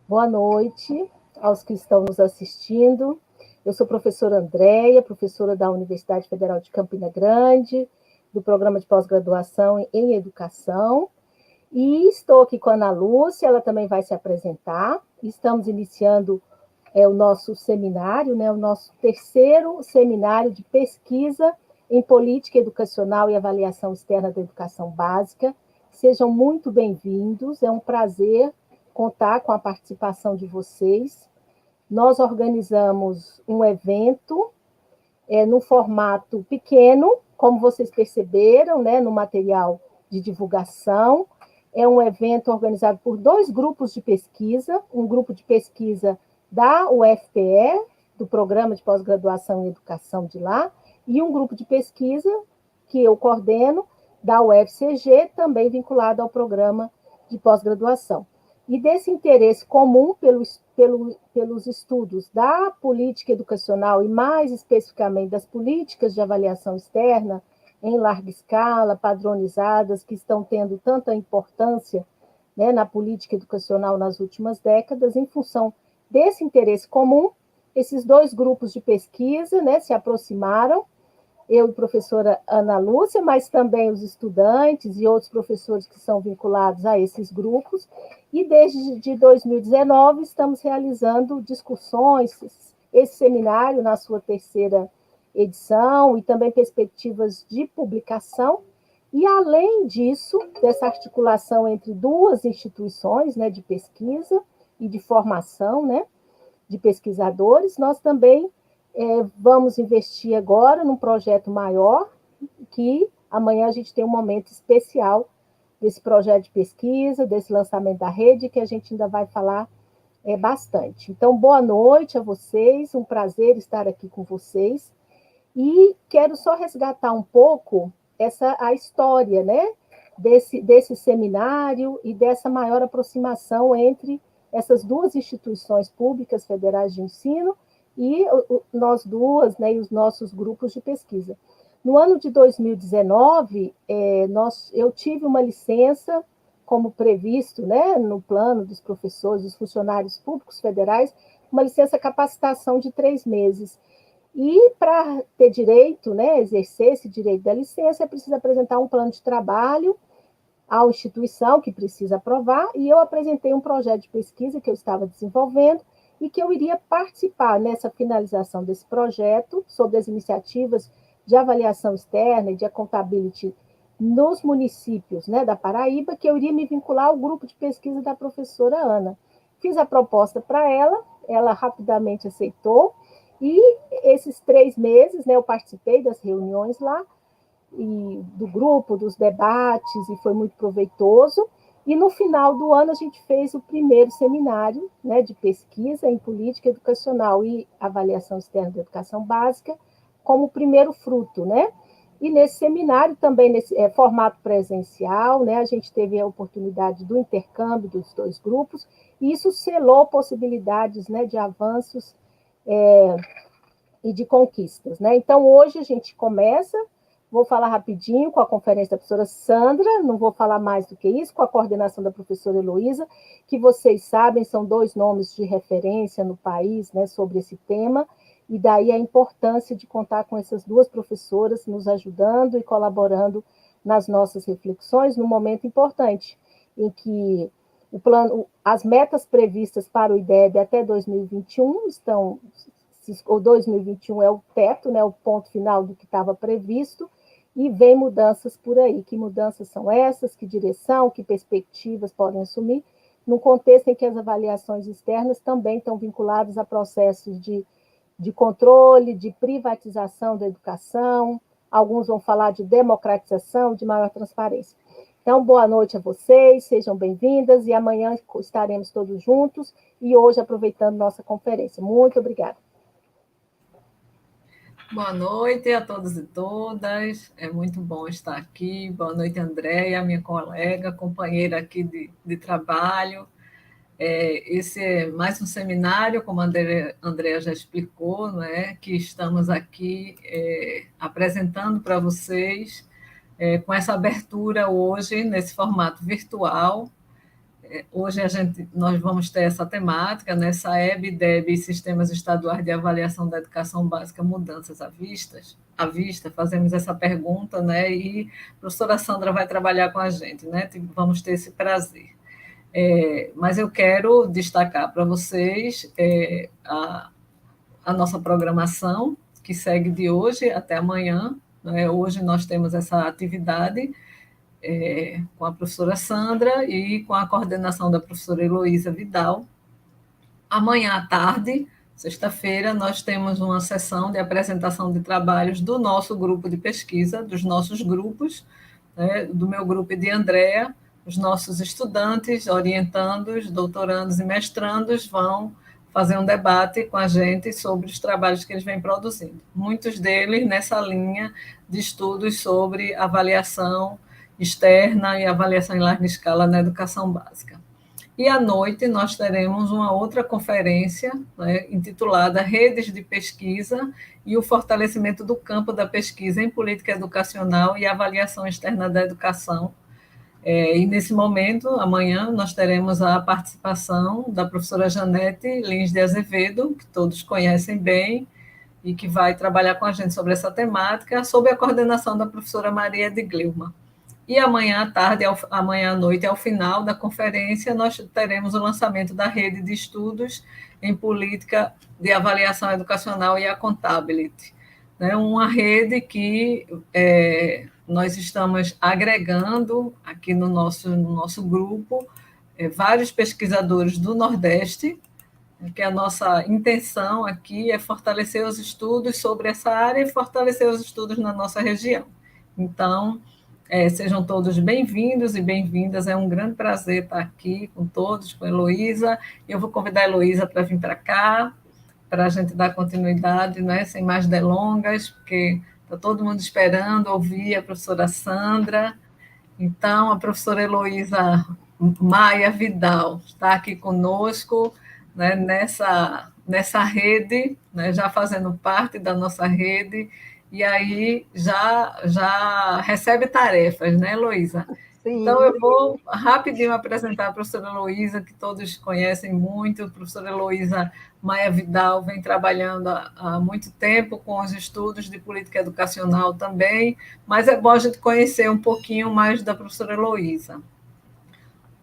Boa noite aos que estão nos assistindo. Eu sou a professora Andréia, professora da Universidade Federal de Campina Grande, do programa de pós-graduação em Educação, e estou aqui com a Ana Lúcia, ela também vai se apresentar. Estamos iniciando o nosso seminário, o nosso terceiro seminário de pesquisa em política educacional e avaliação externa da educação básica. Sejam muito bem-vindos, é um prazer contar com a participação de vocês. Nós organizamos um evento no formato pequeno, como vocês perceberam, no material de divulgação. É um evento organizado por 2 grupos de pesquisa, um grupo de pesquisa da UFPE, do Programa de Pós-Graduação em Educação de lá, e um grupo de pesquisa que eu coordeno, da UFCG, também vinculado ao Programa de Pós-Graduação. E desse interesse comum pelos estudos da política educacional e, mais especificamente, das políticas de avaliação externa em larga escala, padronizadas, que estão tendo tanta importância na política educacional nas últimas décadas, em função desse interesse comum, esses 2 grupos de pesquisa se aproximaram, eu e a professora Ana Lúcia, mas também os estudantes e outros professores que são vinculados a esses grupos, e desde 2019 estamos realizando discussões, esse seminário na sua terceira edição, e também perspectivas de publicação, e além disso, dessa articulação entre 2 instituições de pesquisa e de formação de pesquisadores, nós também vamos investir agora num projeto maior, que amanhã a gente tem um momento especial desse projeto de pesquisa, desse lançamento da rede, que a gente ainda vai falar bastante. Então, boa noite a vocês, um prazer estar aqui com vocês, e quero só resgatar um pouco a história desse seminário e dessa maior aproximação entre essas 2 instituições públicas federais de ensino e nós 2, e os nossos grupos de pesquisa. No ano de 2019, eu tive uma licença, como previsto no plano dos professores, dos funcionários públicos federais, uma licença capacitação de 3 meses. E para ter direito, exercer esse direito da licença, é preciso apresentar um plano de trabalho à instituição, que precisa aprovar, e eu apresentei um projeto de pesquisa que eu estava desenvolvendo, e que eu iria participar nessa finalização desse projeto sobre as iniciativas de avaliação externa e de accountability nos municípios da Paraíba, que eu iria me vincular ao grupo de pesquisa da professora Ana. Fiz a proposta para ela rapidamente aceitou, e esses 3 meses eu participei das reuniões lá, e do grupo, dos debates, e foi muito proveitoso. E no final do ano a gente fez o primeiro seminário de pesquisa em política educacional e avaliação externa da educação básica, como primeiro fruto. E nesse seminário, também nesse formato presencial, a gente teve a oportunidade do intercâmbio dos 2 grupos, e isso selou possibilidades de avanços e de conquistas. Então, hoje a gente começa. Vou falar rapidinho com a conferência da professora Sandra, não vou falar mais do que isso, com a coordenação da professora Heloísa, que vocês sabem, são 2 nomes de referência no país sobre esse tema, e daí a importância de contar com essas 2 professoras nos ajudando e colaborando nas nossas reflexões, num momento importante, em que as metas previstas para o IDEB até 2021 estão, ou 2021 é o teto, o ponto final do que estava previsto, e vem mudanças por aí. Que mudanças são essas? Que direção? Que perspectivas podem assumir? Num contexto em que as avaliações externas também estão vinculadas a processos de controle, de privatização da educação, alguns vão falar de democratização, de maior transparência. Então, boa noite a vocês, sejam bem-vindas, e amanhã estaremos todos juntos, e hoje aproveitando nossa conferência. Muito obrigada. Boa noite a todos e todas, é muito bom estar aqui. Boa noite, Andréia, minha colega, companheira aqui de trabalho. Esse é mais um seminário, como a Andréia já explicou, que estamos aqui apresentando para vocês, com essa abertura hoje, nesse formato virtual, Hoje nós vamos ter essa temática, né, SAEB, DEB e Sistemas Estaduais de Avaliação da Educação Básica, mudanças à vista, fazemos essa pergunta, né, e a professora Sandra vai trabalhar com a gente, né, vamos ter esse prazer. Mas eu quero destacar para vocês a nossa programação, que segue de hoje até amanhã, né. Hoje nós temos essa atividade com a professora Sandra e com a coordenação da professora Heloísa Vidal. Amanhã à tarde, sexta-feira, nós temos uma sessão de apresentação de trabalhos do nosso grupo de pesquisa, dos nossos grupos, né, do meu grupo e de Andréa. Os nossos estudantes, orientandos, doutorandos e mestrandos vão fazer um debate com a gente sobre os trabalhos que eles vêm produzindo. Muitos deles nessa linha de estudos sobre avaliação externa e avaliação em larga escala na educação básica. E à noite nós teremos uma outra conferência, né, intitulada Redes de Pesquisa e o Fortalecimento do Campo da Pesquisa em Política Educacional e Avaliação Externa da Educação. E nesse momento, amanhã, nós teremos a participação da professora Janete Lins de Azevedo, que todos conhecem bem, e que vai trabalhar com a gente sobre essa temática, sob a coordenação da professora Maria de Gleuma. E amanhã à tarde, amanhã à noite, ao final da conferência, nós teremos o lançamento da rede de estudos em política de avaliação educacional e accountability, né? Uma rede que nós estamos agregando aqui no nosso grupo vários pesquisadores do Nordeste, que a nossa intenção aqui é fortalecer os estudos sobre essa área e fortalecer os estudos na nossa região. Então, sejam todos bem-vindos e bem-vindas, é um grande prazer estar aqui com todos, com a Heloísa. Eu vou convidar a Heloísa para vir para cá, para a gente dar continuidade, né, sem mais delongas, porque está todo mundo esperando ouvir a professora Sandra. Então, a professora Heloísa Maia Vidal está aqui conosco, né, nessa rede, né, já fazendo parte da nossa rede, e aí já recebe tarefas, né, Heloísa? Sim. Então, eu vou rapidinho apresentar a professora Heloísa, que todos conhecem muito. A professora Heloísa Maia Vidal vem trabalhando há muito tempo com os estudos de política educacional também, mas é bom a gente conhecer um pouquinho mais da professora Heloísa.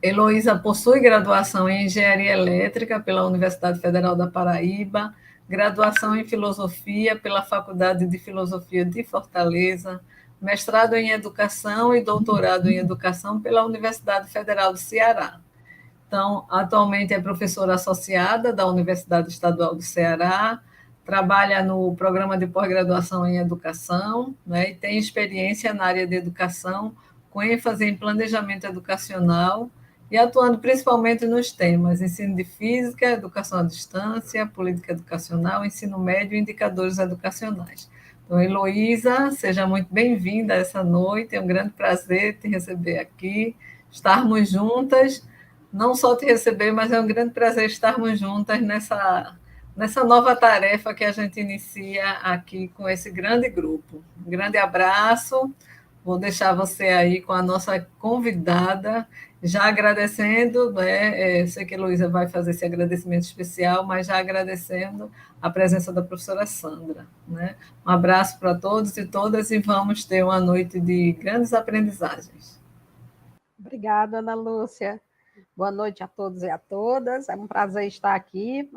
Heloísa possui graduação em Engenharia Elétrica pela Universidade Federal da Paraíba, graduação em Filosofia pela Faculdade de Filosofia de Fortaleza, mestrado em Educação e doutorado em Educação pela Universidade Federal do Ceará. Então, atualmente é professora associada da Universidade Estadual do Ceará, trabalha no programa de pós-graduação em Educação, né, e tem experiência na área de educação, com ênfase em planejamento educacional, e atuando principalmente nos temas ensino de física, educação à distância, política educacional, ensino médio e indicadores educacionais. Então, Heloísa, seja muito bem-vinda essa noite, é um grande prazer te receber aqui, estarmos juntas, não só te receber, mas é um grande prazer estarmos juntas nessa nova tarefa que a gente inicia aqui com esse grande grupo. Um grande abraço, vou deixar você aí com a nossa convidada, já agradecendo, né? Sei que a Heloísa vai fazer esse agradecimento especial, mas já agradecendo a presença da professora Sandra, né? Um abraço para todos e todas e vamos ter uma noite de grandes aprendizagens. Obrigada, Ana Lúcia. Boa noite a todos e a todas. É um prazer estar aqui.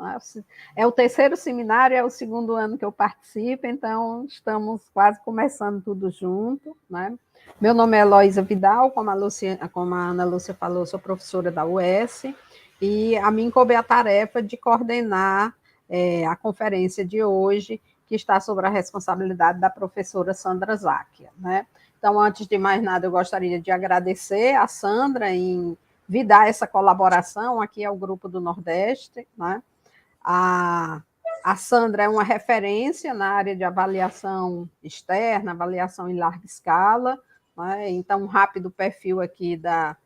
É o terceiro seminário, é o segundo ano que eu participo, então estamos quase começando tudo junto, né? Meu nome é Heloísa Vidal, como a Ana Lúcia falou, sou professora da UES, e a mim coube a tarefa de coordenar a conferência de hoje, que está sob a responsabilidade da professora Sandra Záquia, né? Então, antes de mais nada, eu gostaria de agradecer a Sandra em vir dar essa colaboração aqui ao Grupo do Nordeste, né? A Sandra é uma referência na área de avaliação externa, avaliação em larga escala, né? Então, um rápido perfil aqui da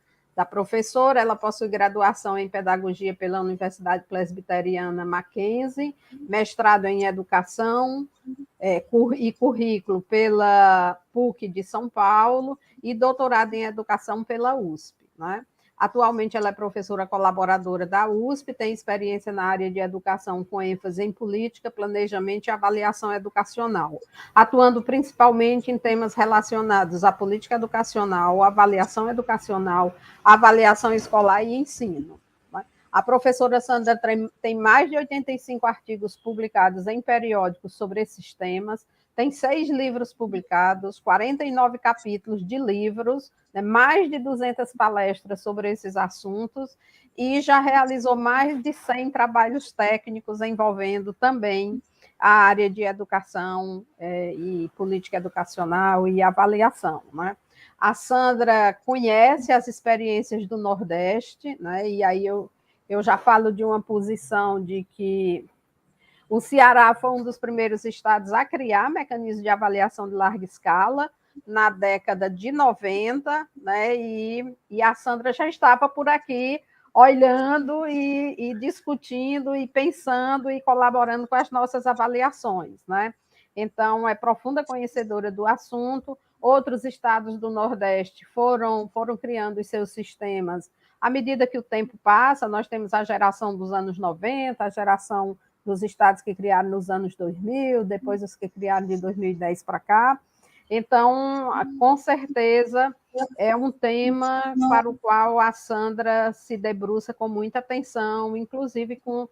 professora, ela possui graduação em Pedagogia pela Universidade Presbiteriana Mackenzie, mestrado em Educação e Currículo pela PUC de São Paulo e doutorado em Educação pela USP, né? Atualmente, ela é professora colaboradora da USP, tem experiência na área de educação com ênfase em política, planejamento e avaliação educacional, atuando principalmente em temas relacionados à política educacional, avaliação escolar e ensino. A professora Sandra tem mais de 85 artigos publicados em periódicos sobre esses temas, tem 6 livros publicados, 49 capítulos de livros, né, mais de 200 palestras sobre esses assuntos, e já realizou mais de 100 trabalhos técnicos envolvendo também a área de educação e política educacional e avaliação, né? A Sandra conhece as experiências do Nordeste, né? E aí eu já falo de uma posição de que o Ceará foi um dos primeiros estados a criar mecanismos de avaliação de larga escala na década de 90, né? E a Sandra já estava por aqui olhando e discutindo e pensando e colaborando com as nossas avaliações, né? Então, é profunda conhecedora do assunto. Outros estados do Nordeste foram criando os seus sistemas. À medida que o tempo passa, nós temos a geração dos anos 90, a geração dos estados que criaram nos anos 2000, depois os que criaram de 2010 para cá. Então, com certeza, é um tema para o qual a Sandra se debruça com muita atenção, inclusive com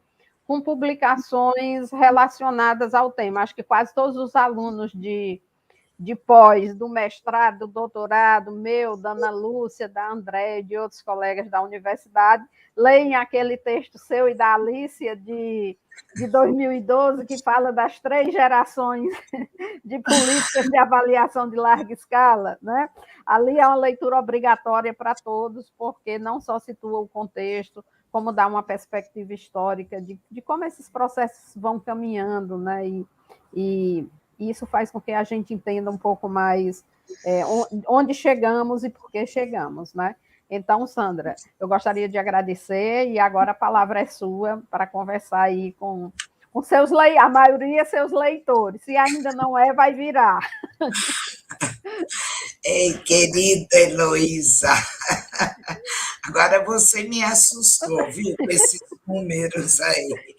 publicações relacionadas ao tema. Acho que quase todos os alunos de pós, do mestrado, do doutorado, meu, da Ana Lúcia, da André, de outros colegas da universidade, leem aquele texto seu e da Alicia de 2012, que fala das 3 gerações de políticas de avaliação de larga escala, né? Ali é uma leitura obrigatória para todos, porque não só situa o contexto, como dá uma perspectiva histórica de como esses processos vão caminhando, né? E isso faz com que a gente entenda um pouco mais onde chegamos e por que chegamos, né? Então, Sandra, eu gostaria de agradecer e agora a palavra é sua para conversar aí com seus leitores, a maioria seus leitores. Se ainda não é, vai virar. Ei, querida Heloísa, agora você me assustou, viu, com esses números aí.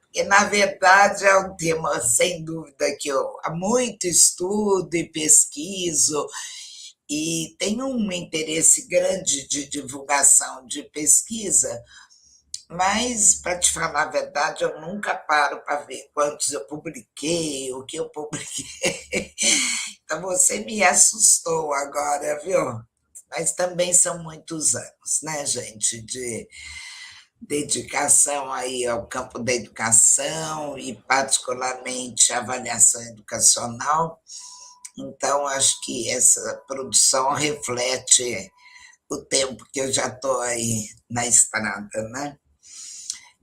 Porque, na verdade, é um tema, sem dúvida, que eu há muito estudo e pesquiso, e tenho um interesse grande de divulgação de pesquisa, mas, para te falar a verdade, eu nunca paro para ver quantos eu publiquei, o que eu publiquei. Então, você me assustou agora, viu? Mas também são muitos anos, né, gente, de dedicação aí ao campo da educação e, particularmente, a avaliação educacional. Então, acho que essa produção reflete o tempo que eu já estou aí na estrada, né?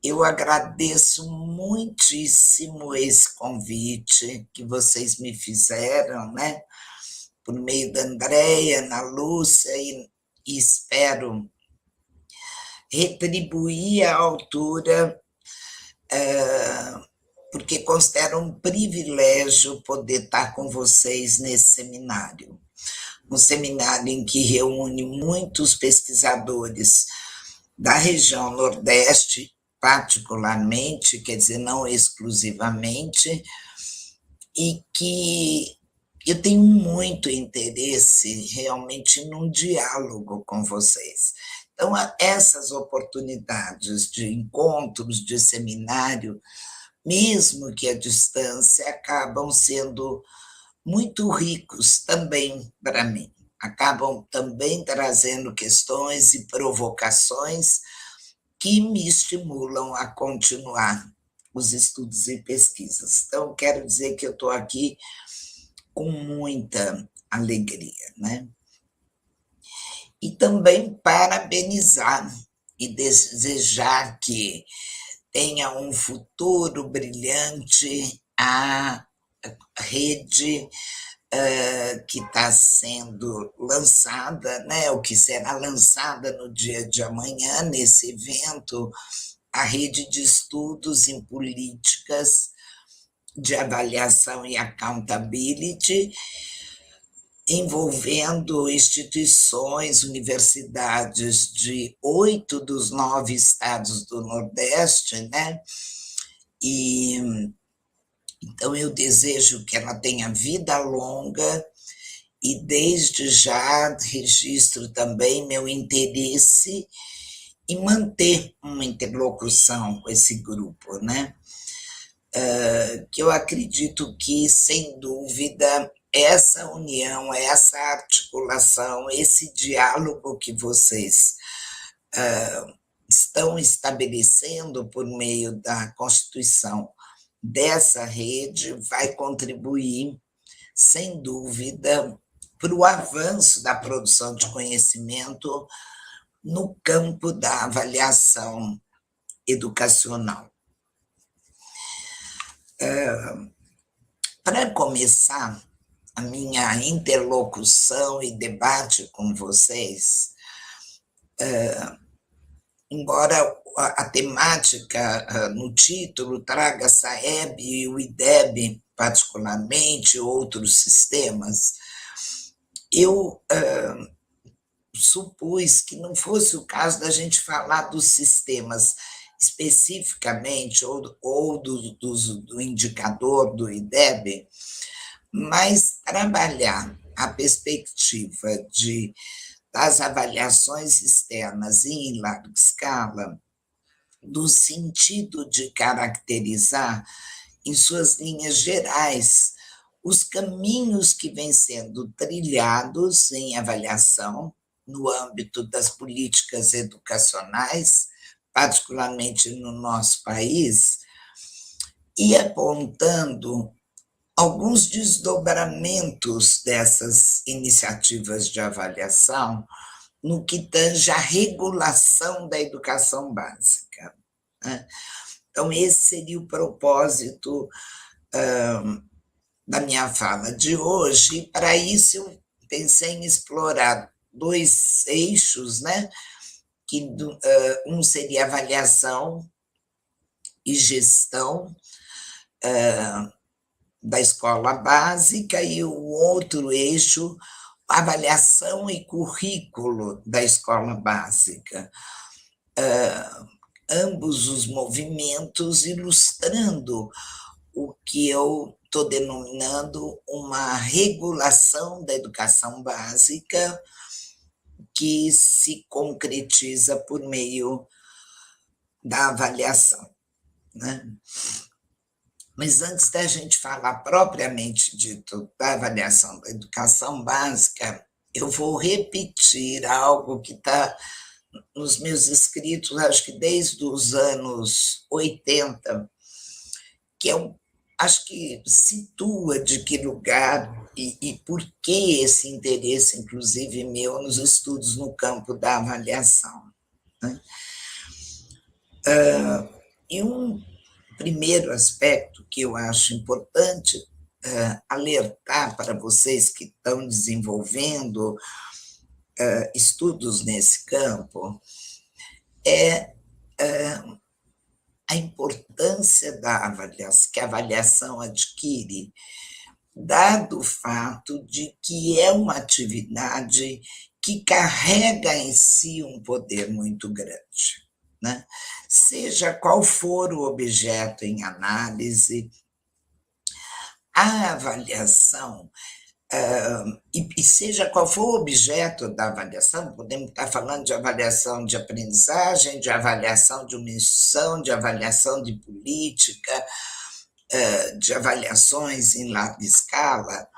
Eu agradeço muitíssimo esse convite que vocês me fizeram, né? Por meio da Andréia, Ana Lúcia, e espero retribuir à altura, porque considero um privilégio poder estar com vocês nesse seminário. Um seminário em que reúne muitos pesquisadores da região Nordeste, particularmente, quer dizer, não exclusivamente, e que eu tenho muito interesse realmente num diálogo com vocês. Então, essas oportunidades de encontros, de seminário, mesmo que à distância, acabam sendo muito ricos também para mim. Acabam também trazendo questões e provocações que me estimulam a continuar os estudos e pesquisas. Então, quero dizer que eu estou aqui com muita alegria, né? E também parabenizar e desejar que tenha um futuro brilhante a rede que está sendo lançada, né, o que será lançada no dia de amanhã, nesse evento, a rede de estudos em políticas de avaliação e accountability, envolvendo instituições, universidades de 8 dos 9 estados do Nordeste, né? E então eu desejo que ela tenha vida longa e desde já registro também meu interesse em manter uma interlocução com esse grupo, né? Que eu acredito que, sem dúvida, essa união, essa articulação, esse diálogo que vocês estão estabelecendo por meio da constituição dessa rede vai contribuir, sem dúvida, para o avanço da produção de conhecimento no campo da avaliação educacional. Para começar a minha interlocução e debate com vocês, embora a temática no título traga a SAEB e o IDEB, particularmente, outros sistemas, eu supus que não fosse o caso da gente falar dos sistemas especificamente, ou do indicador do IDEB, mas trabalhar a perspectiva das avaliações externas em larga escala, no sentido de caracterizar, em suas linhas gerais, os caminhos que vêm sendo trilhados em avaliação no âmbito das políticas educacionais, particularmente no nosso país, e apontando alguns desdobramentos dessas iniciativas de avaliação no que tange à regulação da educação básica, né? Então, esse seria o propósito da minha fala de hoje, e para isso eu pensei em explorar 2 eixos, né? Que um seria avaliação e gestão da escola básica, e o outro eixo, avaliação e currículo da escola básica. Ambos os movimentos ilustrando o que eu estou denominando uma regulação da educação básica que se concretiza por meio da avaliação, né? Mas antes da gente falar propriamente dito da avaliação da educação básica, eu vou repetir algo que está nos meus escritos, acho que desde os anos 80, que acho que situa de que lugar e por que esse interesse, inclusive meu, nos estudos no campo da avaliação, né? E um primeiro aspecto que eu acho importante alertar para vocês que estão desenvolvendo estudos nesse campo é a importância da avaliação, que a avaliação adquire, dado o fato de que é uma atividade que carrega em si um poder muito grande, né? Seja qual for o objeto em análise, a avaliação, e seja qual for o objeto da avaliação, podemos estar falando de avaliação de aprendizagem, de avaliação de uma instituição, de avaliação de política, de avaliações em larga escala,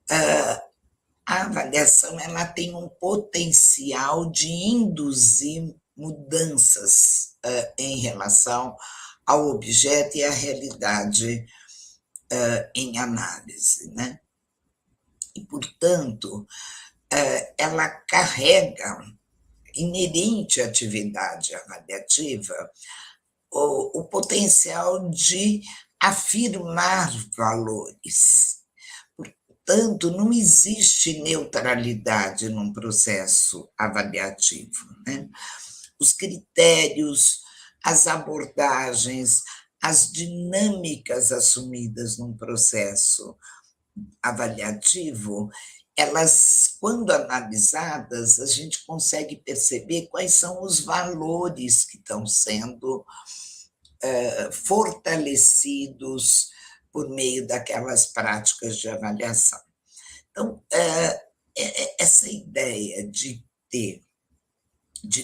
a avaliação ela tem um potencial de induzir mudanças em relação ao objeto e à realidade em análise, né? E, portanto, ela carrega, inerente à atividade avaliativa, o potencial de afirmar valores. Portanto, não existe neutralidade num processo avaliativo, né? Os critérios, as abordagens, as dinâmicas assumidas num processo avaliativo, elas, quando analisadas, a gente consegue perceber quais são os valores que estão sendo fortalecidos por meio daquelas práticas de avaliação. Então, essa ideia de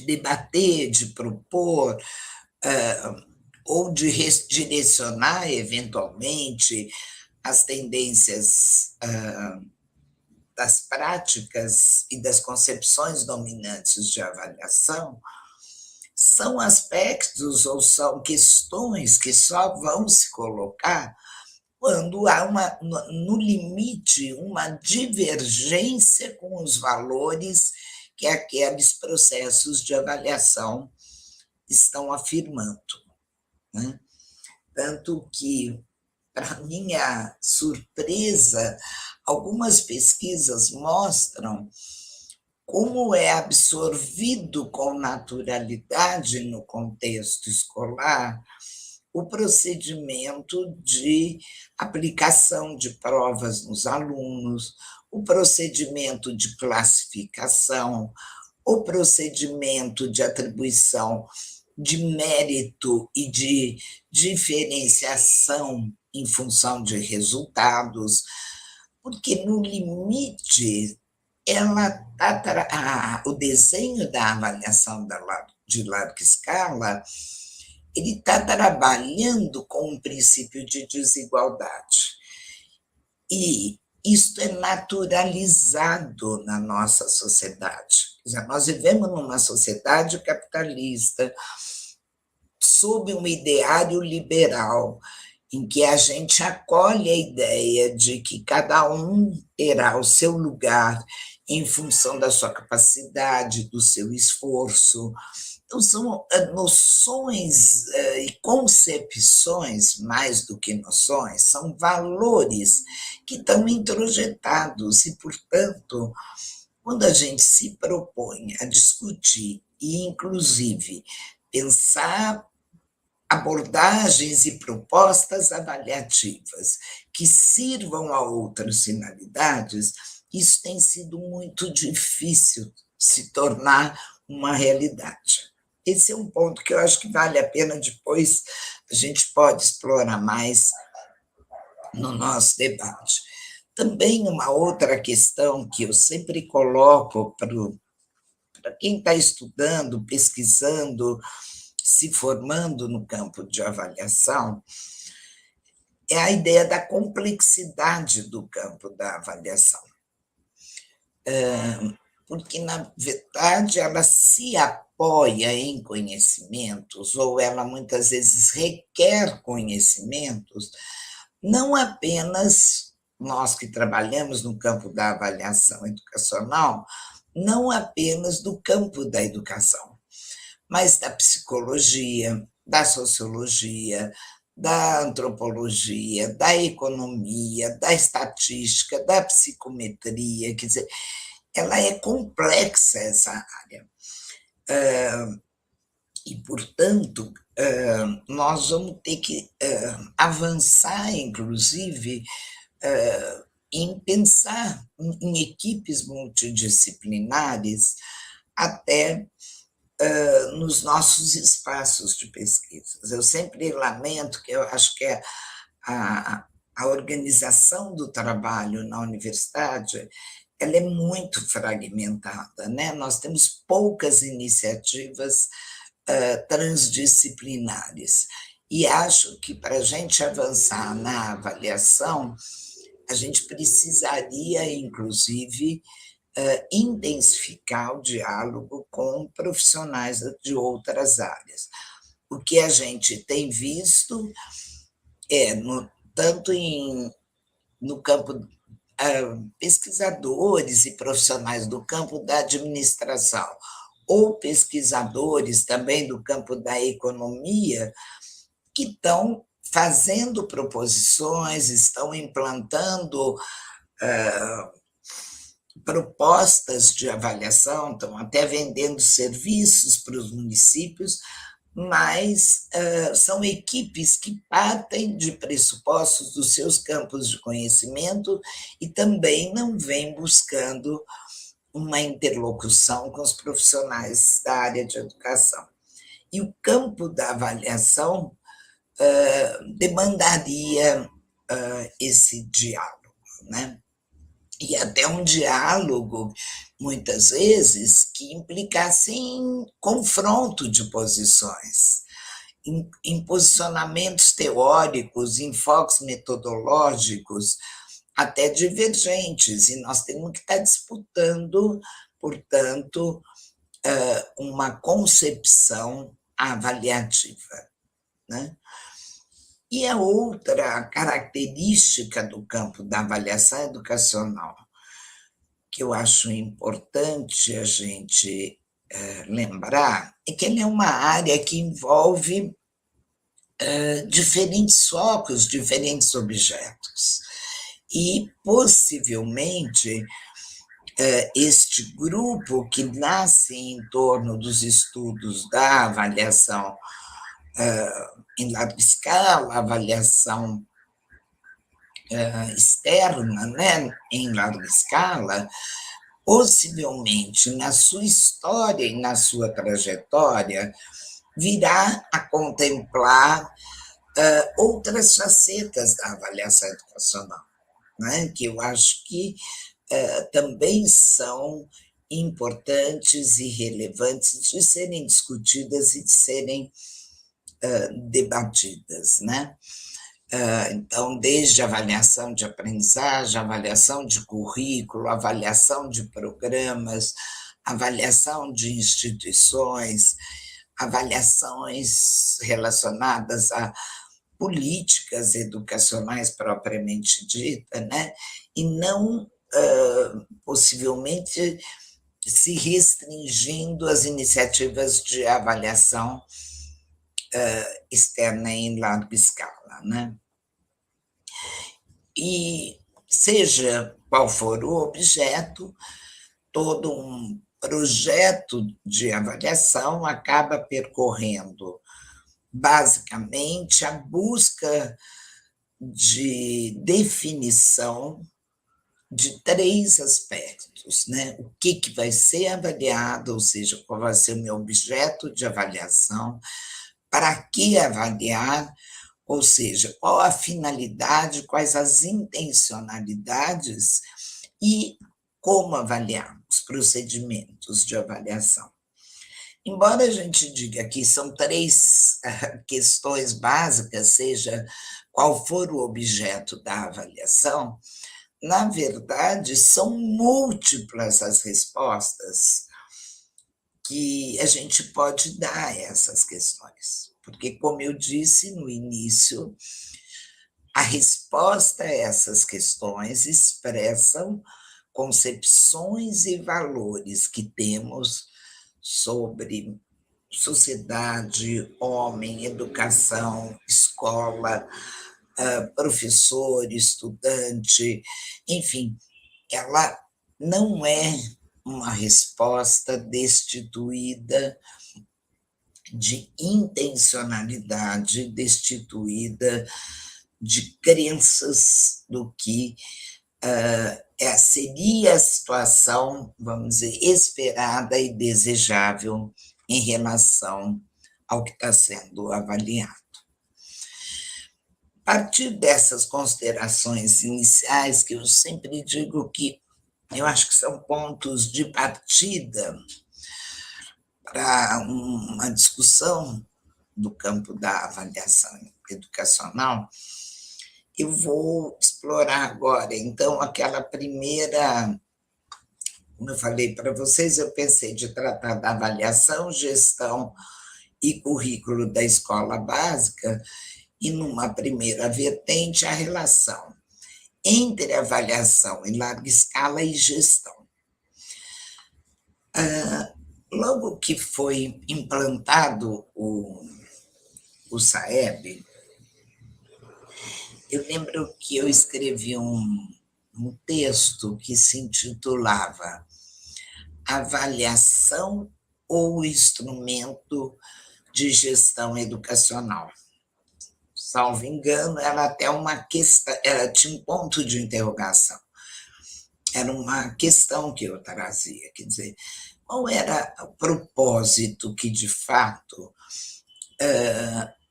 debater, de propor, ou de direcionar, eventualmente, as tendências das práticas e das concepções dominantes de avaliação, são aspectos ou são questões que só vão se colocar quando há, no limite, uma divergência com os valores que aqueles processos de avaliação estão afirmando, né? Tanto que, para minha surpresa, algumas pesquisas mostram como é absorvido com naturalidade no contexto escolar o procedimento de aplicação de provas nos alunos, o procedimento de classificação, o procedimento de atribuição de mérito e de diferenciação em função de resultados, porque, no limite, o desenho da avaliação de larga escala, ele está trabalhando com um princípio de desigualdade. E isto é naturalizado na nossa sociedade. Nós vivemos numa sociedade capitalista, sob um ideário liberal, em que a gente acolhe a ideia de que cada um terá o seu lugar em função da sua capacidade, do seu esforço. Então, são noções e concepções, mais do que noções, são valores que estão introjetados e, portanto, quando a gente se propõe a discutir e, inclusive, pensar abordagens e propostas avaliativas que sirvam a outras finalidades, isso tem sido muito difícil se tornar uma realidade. Esse é um ponto que eu acho que vale a pena depois, a gente pode explorar mais no nosso debate. Também uma outra questão que eu sempre coloco para quem está estudando, pesquisando, se formando no campo de avaliação, é a ideia da complexidade do campo da avaliação. Porque, na verdade, ela se apoia em conhecimentos, ou ela muitas vezes requer conhecimentos, não apenas nós que trabalhamos no campo da avaliação educacional, não apenas do campo da educação, mas da psicologia, da sociologia, da antropologia, da economia, da estatística, da psicometria, quer dizer, ela é complexa, essa área. E, portanto, nós vamos ter que avançar, inclusive, em pensar em equipes multidisciplinares até nos nossos espaços de pesquisa. Eu sempre lamento que eu acho que a organização do trabalho na universidade ela é muito fragmentada, né? Nós temos poucas iniciativas transdisciplinares, e acho que para a gente avançar na avaliação, a gente precisaria, inclusive, intensificar o diálogo com profissionais de outras áreas. O que a gente tem visto tanto no campo pesquisadores e profissionais do campo da administração, ou pesquisadores também do campo da economia, que estão fazendo proposições, estão implantando propostas de avaliação, estão até vendendo serviços para os municípios, mas são equipes que partem de pressupostos dos seus campos de conhecimento e também não vêm buscando uma interlocução com os profissionais da área de educação. E o campo da avaliação demandaria esse diálogo, né? E até um diálogo, muitas vezes, que implicasse em confronto de posições, em posicionamentos teóricos, em enfoques metodológicos, até divergentes, e nós temos que estar disputando, portanto, uma concepção avaliativa, né? E a outra característica do campo da avaliação educacional, que eu acho importante a gente lembrar, é que ele é uma área que envolve diferentes focos, diferentes objetos. E, possivelmente, este grupo que nasce em torno dos estudos da avaliação em larga escala, avaliação externa, né, em larga escala, possivelmente na sua história e na sua trajetória, virá a contemplar outras facetas da avaliação educacional, né, que eu acho que também são importantes e relevantes de serem discutidas e de serem debatidas, né? Então, desde avaliação de aprendizagem, avaliação de currículo, avaliação de programas, avaliação de instituições, avaliações relacionadas a políticas educacionais propriamente dita, né? E não, possivelmente, se restringindo às iniciativas de avaliação externa em larga escala, né? E seja qual for o objeto, todo um projeto de avaliação acaba percorrendo, basicamente, a busca de definição de 3 aspectos, né? O que vai ser avaliado, ou seja, qual vai ser o meu objeto de avaliação, para que avaliar, ou seja, qual a finalidade, quais as intencionalidades e como avaliar os procedimentos de avaliação. Embora a gente diga que são 3 questões básicas, seja qual for o objeto da avaliação, na verdade, são múltiplas as respostas que a gente pode dar a essas questões. Porque, como eu disse no início, a resposta a essas questões expressam concepções e valores que temos sobre sociedade, homem, educação, escola, professor, estudante, enfim, ela não é uma resposta destituída de intencionalidade, destituída de crenças do que seria a situação, vamos dizer, esperada e desejável em relação ao que está sendo avaliado. A partir dessas considerações iniciais, que eu sempre digo que eu acho que são pontos de partida para uma discussão do campo da avaliação educacional, eu vou explorar agora, então, aquela primeira, como eu falei para vocês, eu pensei de tratar da avaliação, gestão e currículo da escola básica, e numa primeira vertente, a relação entre avaliação em larga escala e gestão. Logo que foi implantado o SAEB, eu lembro que eu escrevi um texto que se intitulava Avaliação ou Instrumento de gestão educacional. Salvo engano, era até uma questão, tinha um ponto de interrogação. Era uma questão que eu trazia, quer dizer, qual era o propósito que, de fato,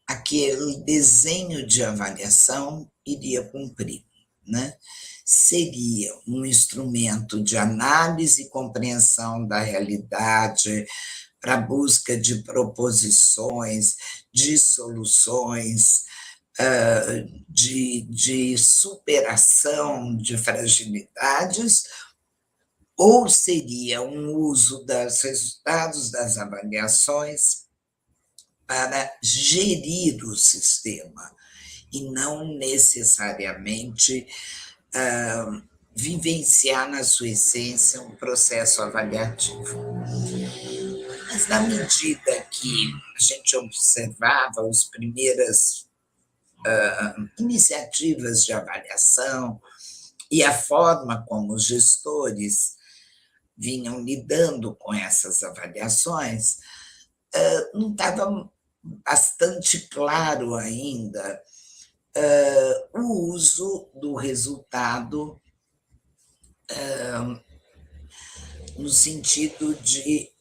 aquele desenho de avaliação iria cumprir, né? Seria um instrumento de análise e compreensão da realidade, para a busca de proposições, de soluções, de superação de fragilidades, ou seria um uso dos resultados das avaliações para gerir o sistema, e não necessariamente vivenciar na sua essência um processo avaliativo. Mas, na medida que a gente observava as primeiras iniciativas de avaliação e a forma como os gestores vinham lidando com essas avaliações, não estava bastante claro ainda o uso do resultado no sentido de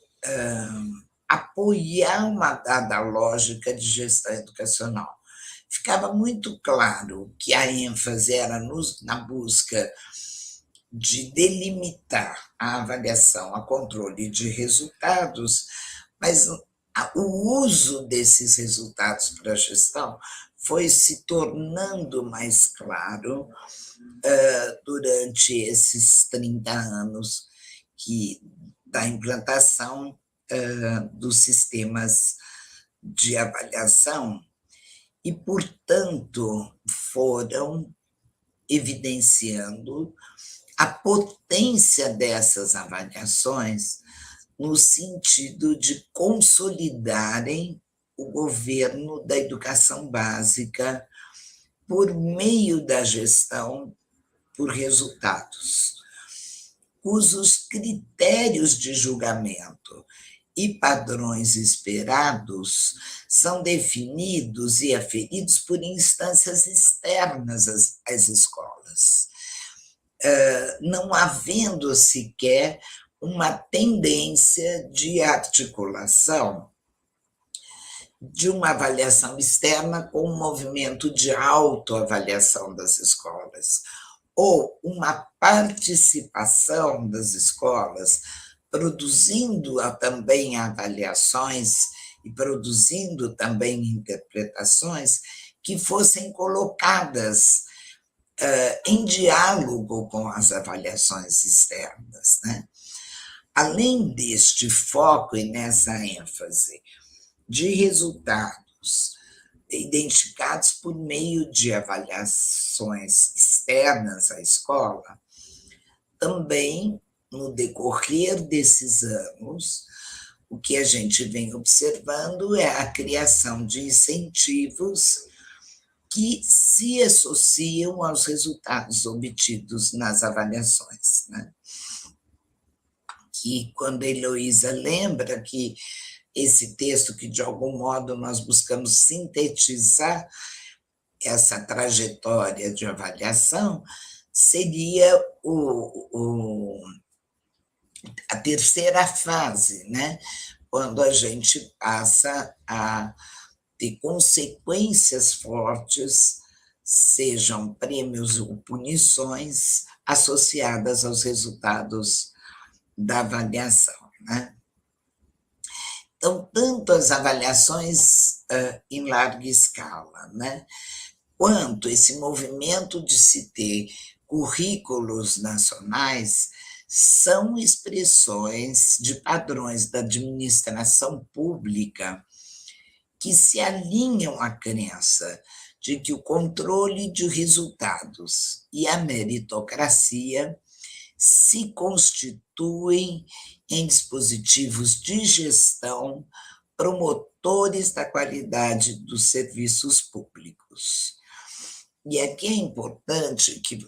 apoiar uma dada lógica de gestão educacional. Ficava muito claro que a ênfase era na busca de delimitar a avaliação a controle de resultados, mas o uso desses resultados para a gestão foi se tornando mais claro durante esses 30 anos da implantação dos sistemas de avaliação, e, portanto, foram evidenciando a potência dessas avaliações no sentido de consolidarem o governo da educação básica por meio da gestão por resultados, cujos critérios de julgamento e padrões esperados são definidos e aferidos por instâncias externas às escolas, não havendo sequer uma tendência de articulação de uma avaliação externa com um movimento de autoavaliação das escolas, ou uma participação das escolas produzindo também avaliações e produzindo também interpretações que fossem colocadas em diálogo com as avaliações externas, né? Além deste foco e nessa ênfase de resultados identificados por meio de avaliações externas à escola, também, no decorrer desses anos, o que a gente vem observando é a criação de incentivos que se associam aos resultados obtidos nas avaliações, né? Que, quando a Heloísa lembra que esse texto, que de algum modo nós buscamos sintetizar essa trajetória de avaliação, seria a terceira fase, né? Quando a gente passa a ter consequências fortes, sejam prêmios ou punições, associadas aos resultados da avaliação, né? Então, tanto as avaliações em larga escala, né, quanto esse movimento de se ter currículos nacionais são expressões de padrões da administração pública que se alinham à crença de que o controle de resultados e a meritocracia se constituem em dispositivos de gestão promotores da qualidade dos serviços públicos. E aqui é importante que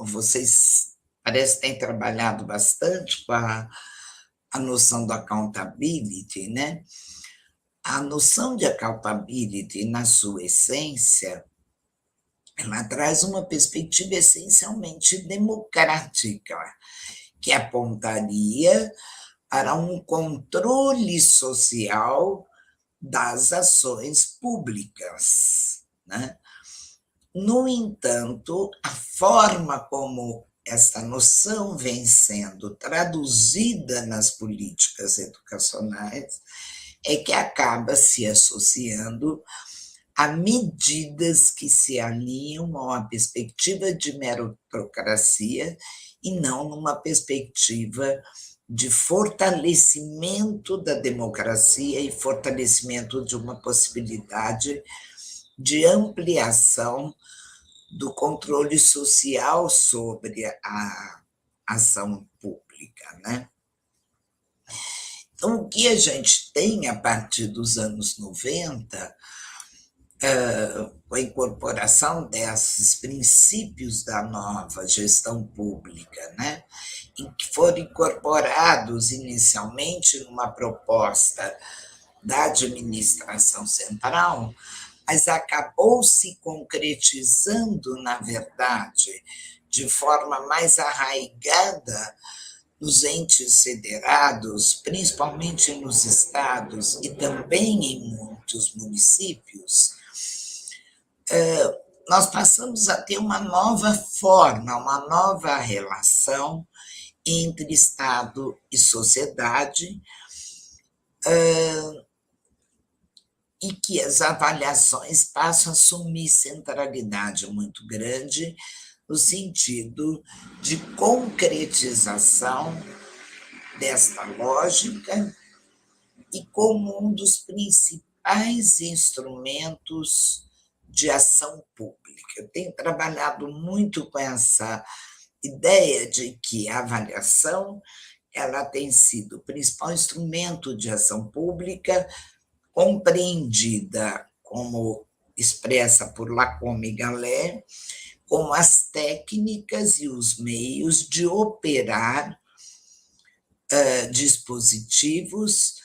vocês parecem que têm trabalhado bastante com a noção do accountability, né? A noção de accountability, na sua essência, ela traz uma perspectiva essencialmente democrática, que apontaria para um controle social das ações públicas, né? No entanto, a forma como essa noção vem sendo traduzida nas políticas educacionais é que acaba se associando a medidas que se alinham a uma perspectiva de meritocracia e não numa perspectiva de fortalecimento da democracia e fortalecimento de uma possibilidade de ampliação do controle social sobre a ação pública, né? Então, o que a gente tem a partir dos anos 90, com a incorporação desses princípios da nova gestão pública, né, em que foram incorporados inicialmente numa proposta da administração central, mas acabou se concretizando, na verdade, de forma mais arraigada nos entes federados, principalmente nos estados e também em muitos municípios, nós passamos a ter uma nova forma, uma nova relação entre Estado e sociedade, e que as avaliações passam a assumir centralidade muito grande no sentido de concretização desta lógica e como um dos principais instrumentos de ação pública. Eu tenho trabalhado muito com essa ideia de que a avaliação ela tem sido o principal instrumento de ação pública, compreendida como expressa por Lacombe e Galé, como as técnicas e os meios de operar dispositivos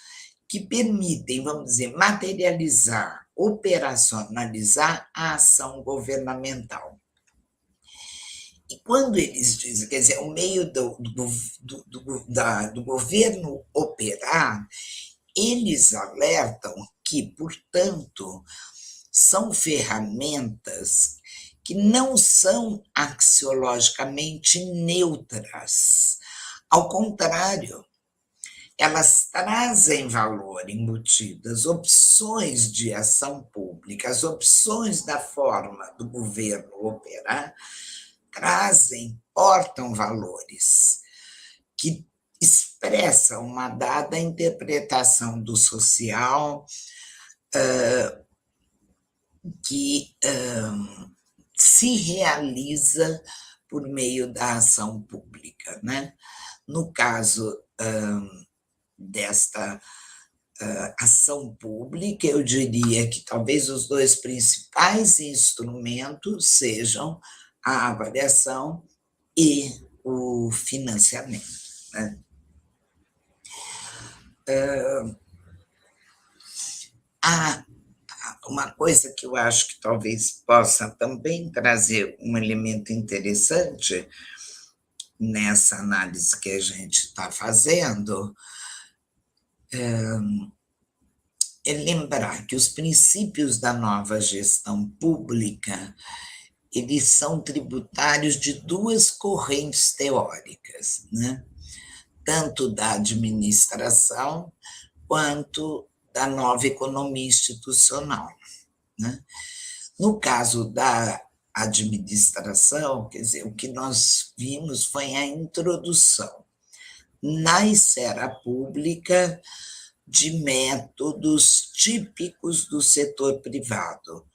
que permitem, vamos dizer, materializar, operacionalizar a ação governamental. E quando eles dizem, quer dizer, o meio do governo operar, eles alertam que, portanto, são ferramentas que não são axiologicamente neutras. Ao contrário, elas trazem valor embutido, as opções de ação pública, as opções da forma do governo operar, portam valores que expressam uma dada interpretação do social que se realiza por meio da ação pública, né? No caso desta ação pública, eu diria que talvez os dois principais instrumentos sejam a avaliação e o financiamento, né? Há uma coisa que eu acho que talvez possa também trazer um elemento interessante nessa análise que a gente está fazendo, é lembrar que os princípios da nova gestão pública, eles são tributários de duas correntes teóricas, né? Tanto da administração quanto da nova economia institucional, né? No caso da administração, quer dizer, o que nós vimos foi a introdução na esfera pública de métodos típicos do setor privado,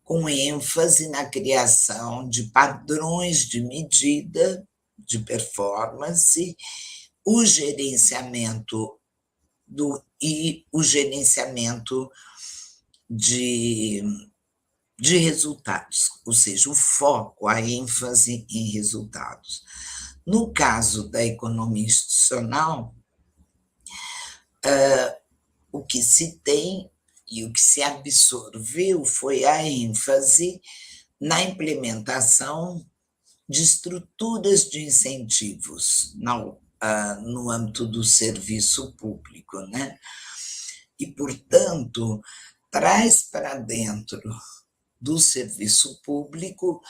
com ênfase na criação de padrões de medida, de performance, o gerenciamento de resultados, ou seja, o foco, a ênfase em resultados. No caso da economia institucional, o que se tem e o que se absorveu foi a ênfase na implementação de estruturas de incentivos no âmbito do serviço público, né? E, portanto, traz para dentro do serviço público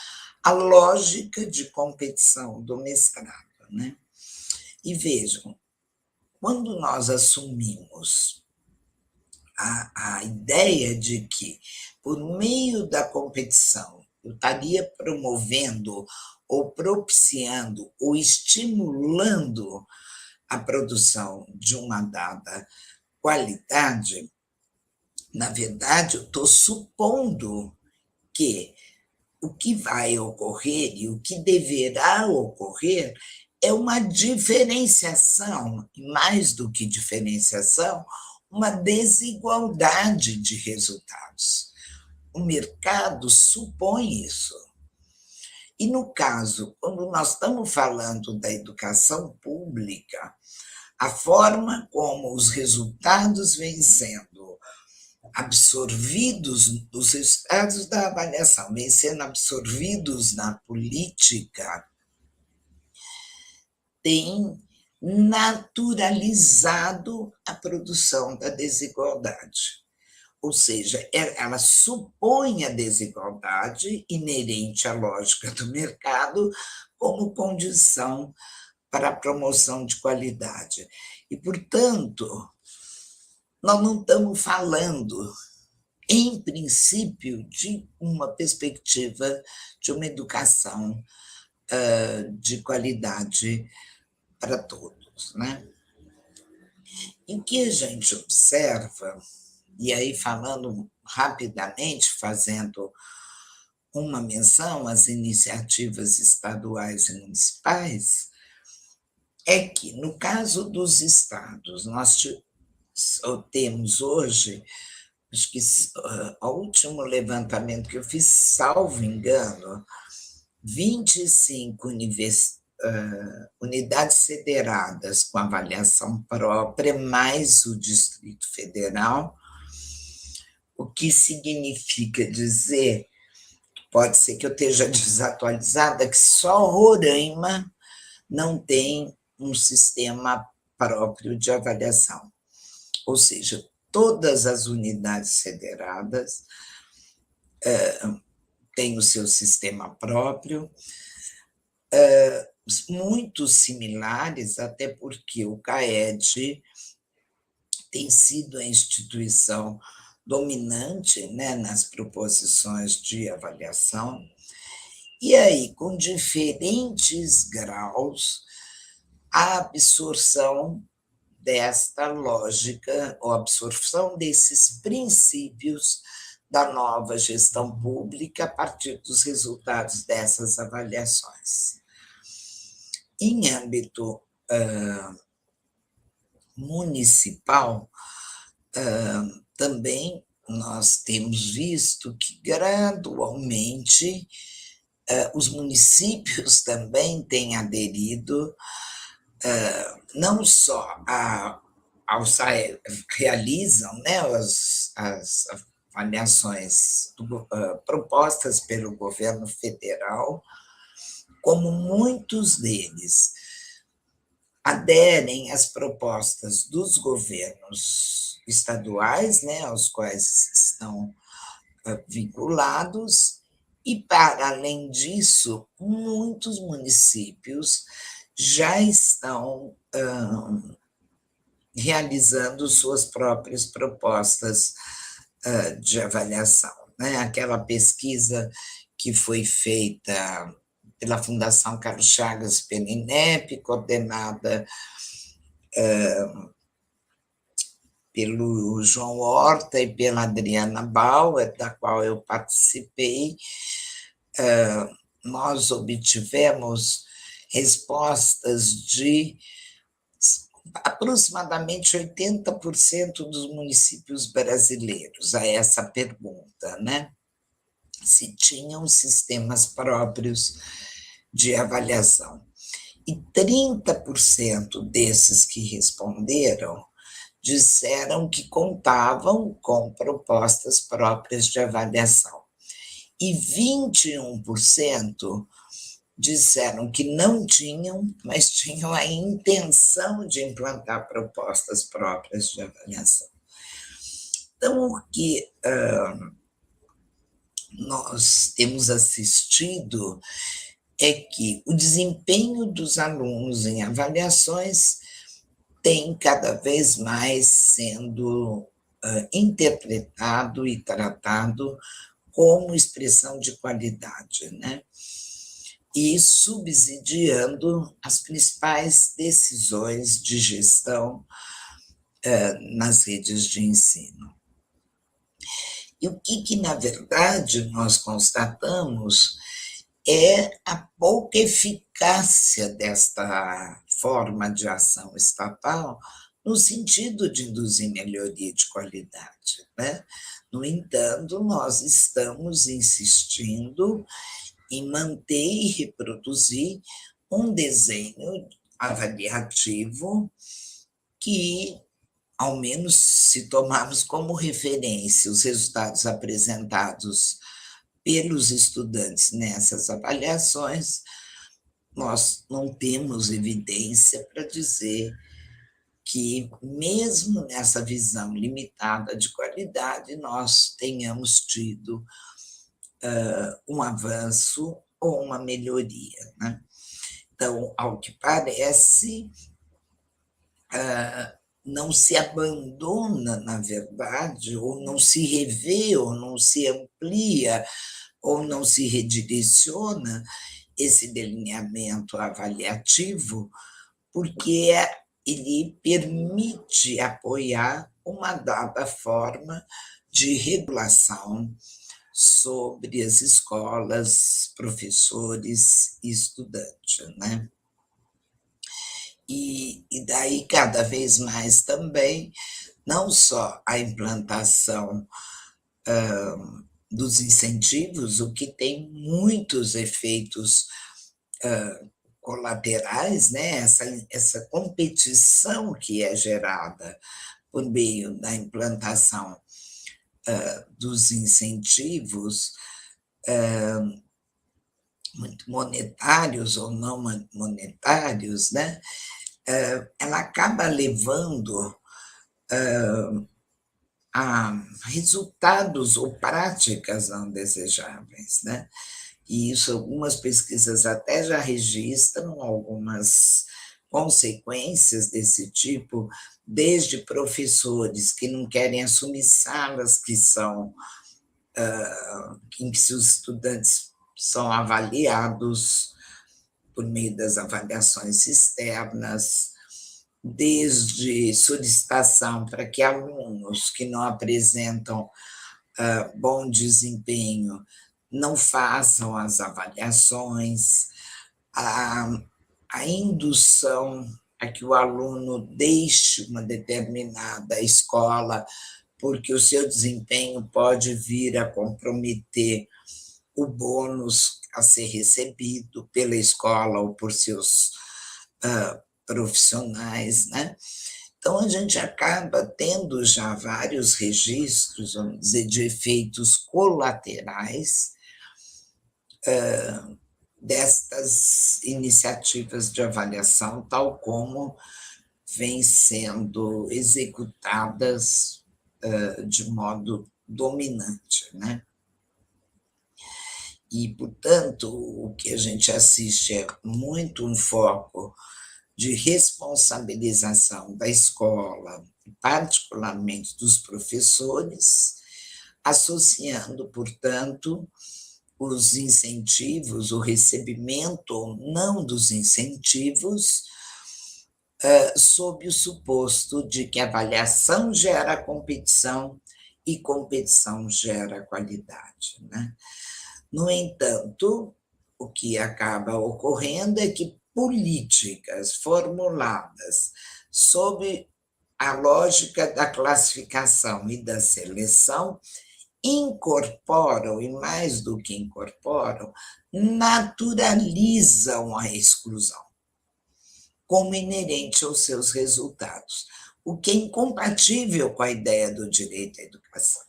a lógica de competição do mestrado, né? E vejam, quando nós assumimos a ideia de que, por meio da competição, eu estaria promovendo ou propiciando ou estimulando a produção de uma dada qualidade, na verdade, eu estou supondo que o que vai ocorrer e o que deverá ocorrer é uma diferenciação, e mais do que diferenciação, uma desigualdade de resultados. O mercado supõe isso. E, no caso, quando nós estamos falando da educação pública, a forma como os resultados vêm sendo absorvidos, os resultados da avaliação vêm sendo absorvidos na política, tem naturalizado a produção da desigualdade. Ou seja, ela supõe a desigualdade inerente à lógica do mercado como condição para a promoção de qualidade. E, portanto, nós não estamos falando, em princípio, de uma perspectiva de uma educação de qualidade para todos, né? E o que a gente observa, e aí falando rapidamente, fazendo uma menção às iniciativas estaduais e municipais, é que, no caso dos estados, nós temos hoje, acho que o último levantamento que eu fiz, salvo engano, 25 unidades federadas com avaliação própria, mais o Distrito Federal, o que significa dizer, pode ser que eu esteja desatualizada, que só Roraima não tem um sistema próprio de avaliação. Ou seja, todas as unidades federadas têm o seu sistema próprio, muito similares, até porque o CAED tem sido a instituição dominante, né, nas proposições de avaliação, e aí, com diferentes graus, a absorção desta lógica, ou absorção desses princípios da nova gestão pública a partir dos resultados dessas avaliações. Em âmbito municipal, também nós temos visto que gradualmente os municípios também têm aderido não só realizam, né, as avaliações propostas pelo governo federal, como muitos deles aderem às propostas dos governos estaduais, né, aos quais estão vinculados, e, para além disso, muitos municípios já estão realizando suas próprias propostas de avaliação, né? Aquela pesquisa que foi feita pela Fundação Carlos Chagas, pela INEP, coordenada pelo João Horta e pela Adriana Bauer, da qual eu participei, nós obtivemos respostas de aproximadamente 80% dos municípios brasileiros a essa pergunta, né? Se tinham sistemas próprios de avaliação. E 30% desses que responderam disseram que contavam com propostas próprias de avaliação. E 21% disseram que não tinham, mas tinham a intenção de implantar propostas próprias de avaliação. Então, o que nós temos assistido é que o desempenho dos alunos em avaliações tem cada vez mais sendo interpretado e tratado como expressão de qualidade, né? E subsidiando as principais decisões de gestão nas redes de ensino. E o que, na verdade, nós constatamos é a pouca eficácia desta forma de ação estatal no sentido de induzir melhoria de qualidade, né? No entanto, nós estamos insistindo em manter e reproduzir um desenho avaliativo que, ao menos se tomarmos como referência os resultados apresentados pelos estudantes nessas avaliações, nós não temos evidência para dizer que, mesmo nessa visão limitada de qualidade, nós tenhamos tido um avanço ou uma melhoria, né? Então, ao que parece, não se abandona, na verdade, ou não se revê, ou não se amplia, ou não se redireciona esse delineamento avaliativo, porque ele permite apoiar uma dada forma de regulação sobre as escolas, professores e estudantes, né? E daí, cada vez mais também, não só a implantação dos incentivos, o que tem muitos efeitos colaterais, né? Essa competição que é gerada por meio da implantação dos incentivos, muito monetários ou não monetários, né? Ela acaba levando a resultados ou práticas não desejáveis, né? E isso, algumas pesquisas até já registram algumas consequências desse tipo, desde professores que não querem assumir salas que são em que seus estudantes são avaliados por meio das avaliações externas, desde solicitação para que alunos que não apresentam bom desempenho não façam as avaliações, a indução a que o aluno deixe uma determinada escola, porque o seu desempenho pode vir a comprometer o bônus a ser recebido pela escola ou por seus profissionais, né? Então, a gente acaba tendo já vários registros, vamos dizer, de efeitos colaterais destas iniciativas de avaliação, tal como vêm sendo executadas de modo dominante, né? E, portanto, o que a gente assiste é muito um foco de responsabilização da escola, particularmente dos professores, associando, portanto, os incentivos, o recebimento ou não dos incentivos, sob o suposto de que a avaliação gera competição e competição gera qualidade, né? No entanto, o que acaba ocorrendo é que políticas formuladas sob a lógica da classificação e da seleção incorporam, e mais do que incorporam, naturalizam a exclusão como inerente aos seus resultados, o que é incompatível com a ideia do direito à educação.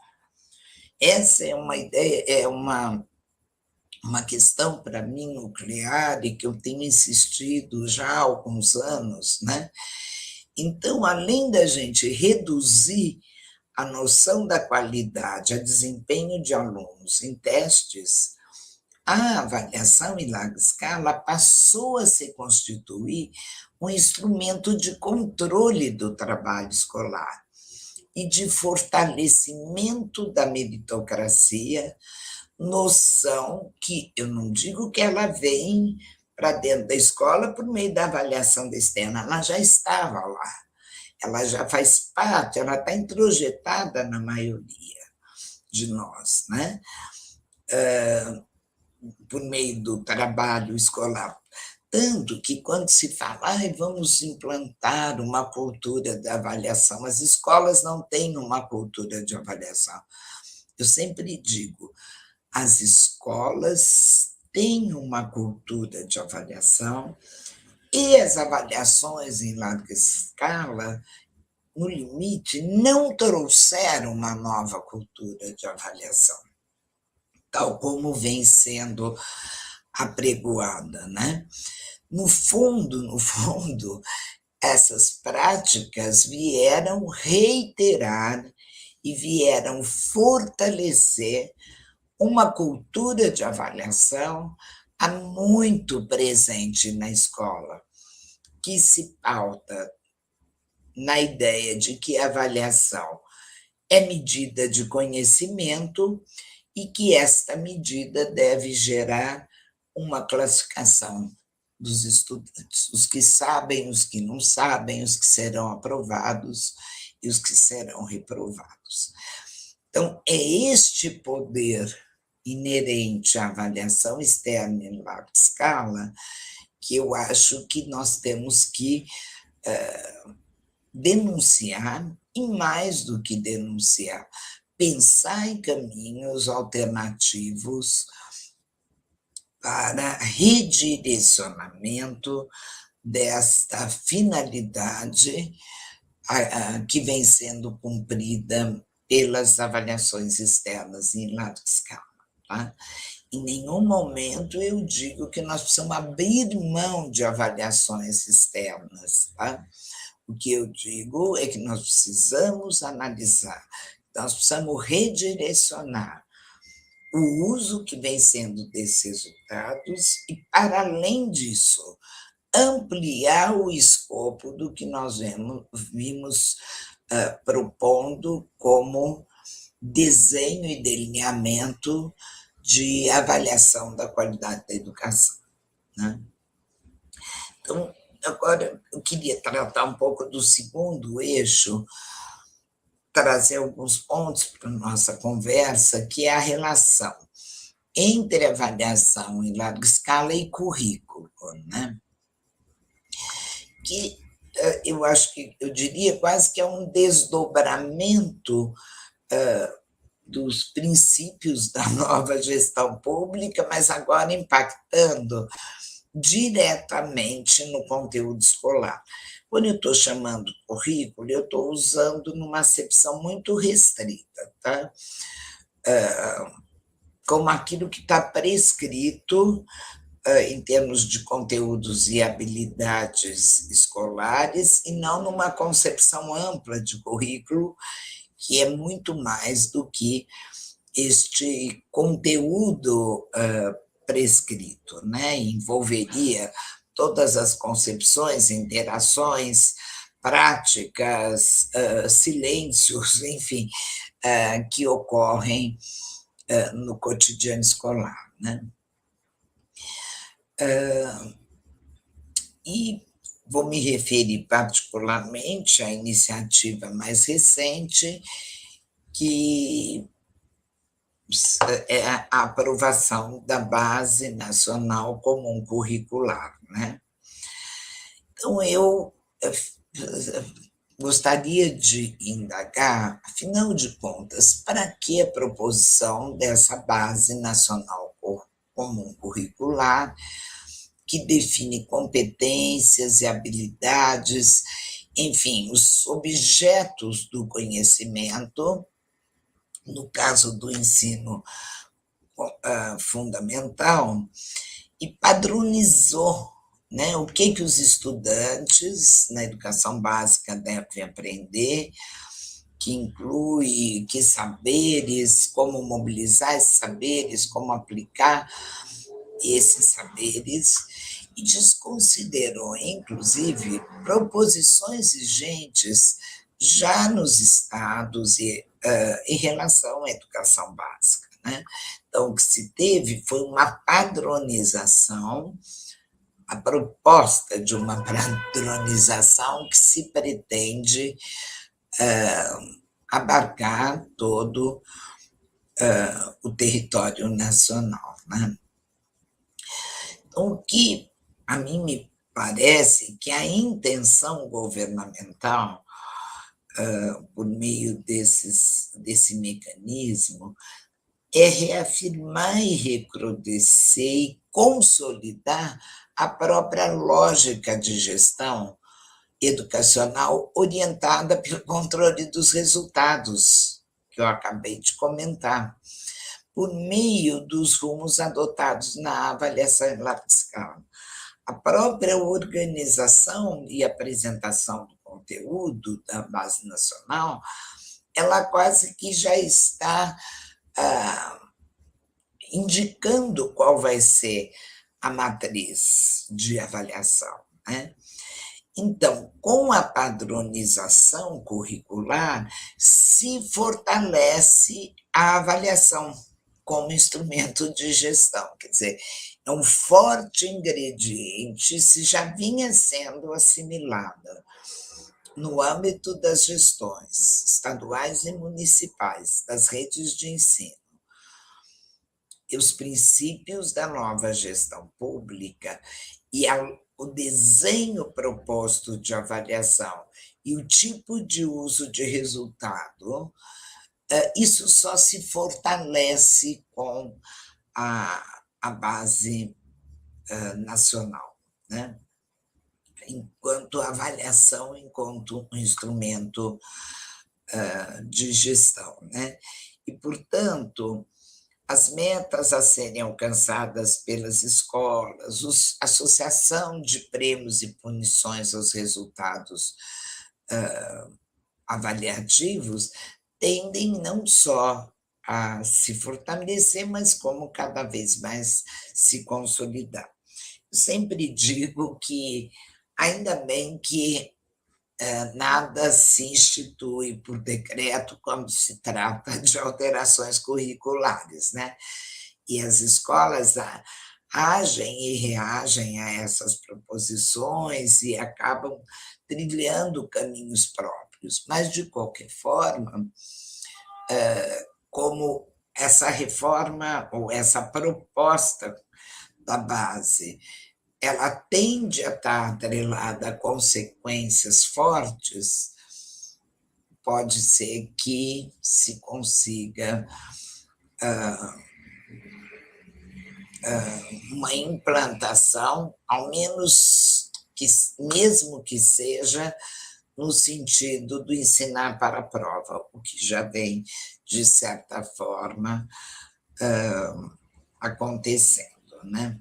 Essa é uma ideia, é uma questão, para mim, nuclear, e que eu tenho insistido já há alguns anos, né? Então, além da gente reduzir a noção da qualidade, a desempenho de alunos em testes, a avaliação em larga escala passou a se constituir um instrumento de controle do trabalho escolar e de fortalecimento da meritocracia, noção que eu não digo que ela vem para dentro da escola por meio da avaliação externa, ela já estava lá, ela já faz parte, ela está introjetada na maioria de nós, né? Por meio do trabalho escolar. Tanto que, quando se fala, vamos implantar uma cultura de avaliação, as escolas não têm uma cultura de avaliação. Eu sempre digo, as escolas têm uma cultura de avaliação e as avaliações em larga escala, no limite, não trouxeram uma nova cultura de avaliação, tal como vem sendo apregoada, né? No fundo, essas práticas vieram reiterar e vieram fortalecer uma cultura de avaliação há muito presente na escola, que se pauta na ideia de que a avaliação é medida de conhecimento e que esta medida deve gerar uma classificação dos estudantes, os que sabem, os que não sabem, os que serão aprovados e os que serão reprovados. Então, é este poder inerente à avaliação externa em larga escala que eu acho que nós temos que denunciar, e mais do que denunciar, pensar em caminhos alternativos para redirecionamento desta finalidade que vem sendo cumprida pelas avaliações externas em larga escala. Tá? Em nenhum momento eu digo que nós precisamos abrir mão de avaliações externas. Tá? O que eu digo é que nós precisamos analisar, nós precisamos redirecionar o uso que vem sendo desses resultados e, para além disso, ampliar o escopo do que nós vimos propondo como desenho e delineamento de avaliação da qualidade da educação. Né? Então, agora eu queria tratar um pouco do segundo eixo, trazer alguns pontos para a nossa conversa, que é a relação entre avaliação em larga escala e currículo, né? Que eu acho que, eu diria quase que é um desdobramento dos princípios da nova gestão pública, mas agora impactando diretamente no conteúdo escolar. Quando eu estou chamando currículo, eu estou usando numa acepção muito restrita, tá? Como aquilo que está prescrito em termos de conteúdos e habilidades escolares, e não numa concepção ampla de currículo, que é muito mais do que este conteúdo prescrito, né? Envolveria todas as concepções, interações, práticas, silêncios, enfim, que ocorrem no cotidiano escolar, né? E vou me referir particularmente à iniciativa mais recente, que é a aprovação da Base Nacional Comum Curricular, né? Então, eu gostaria de indagar, afinal de contas, para que a proposição dessa Base Nacional Comum Curricular, que define competências e habilidades enfim, os objetos do conhecimento, no caso do ensino fundamental, e padronizou, né, o que os estudantes na educação básica devem aprender, que inclui que saberes, como mobilizar esses saberes, como aplicar esses saberes, e desconsiderou, inclusive, proposições vigentes já nos estados em relação à educação básica, né? Então, o que se teve foi uma padronização, a proposta de uma padronização que se pretende abarcar todo o território nacional, né? Então, o que a mim me parece que a intenção governamental, por meio desse mecanismo, é reafirmar e recrudescer e consolidar a própria lógica de gestão educacional orientada pelo controle dos resultados, que eu acabei de comentar, por meio dos rumos adotados na avaliação em larga escala. A própria organização e apresentação do conteúdo da base nacional, ela quase que já está indicando qual vai ser a matriz de avaliação, né? Então, com a padronização curricular, se fortalece a avaliação como instrumento de gestão. Quer dizer, é um forte ingrediente, se já vinha sendo assimilada no âmbito das gestões estaduais e municipais, das redes de ensino, e os princípios da nova gestão pública e o desenho proposto de avaliação e o tipo de uso de resultado, isso só se fortalece com a base nacional, né? Enquanto avaliação, enquanto um instrumento de gestão, né? E, portanto, as metas a serem alcançadas pelas escolas, a associação de prêmios e punições aos resultados avaliativos, tendem não só a se fortalecer, mas como cada vez mais se consolidar. Eu sempre digo que, ainda bem que nada se institui por decreto quando se trata de alterações curriculares, né? E as escolas agem e reagem a essas proposições e acabam trilhando caminhos próprios. Mas, de qualquer forma, como essa reforma ou essa proposta da base, ela tende a estar atrelada a consequências fortes, pode ser que se consiga uma implantação, ao menos que, mesmo que seja no sentido do ensinar para a prova, o que já vem, de certa forma, acontecendo, né?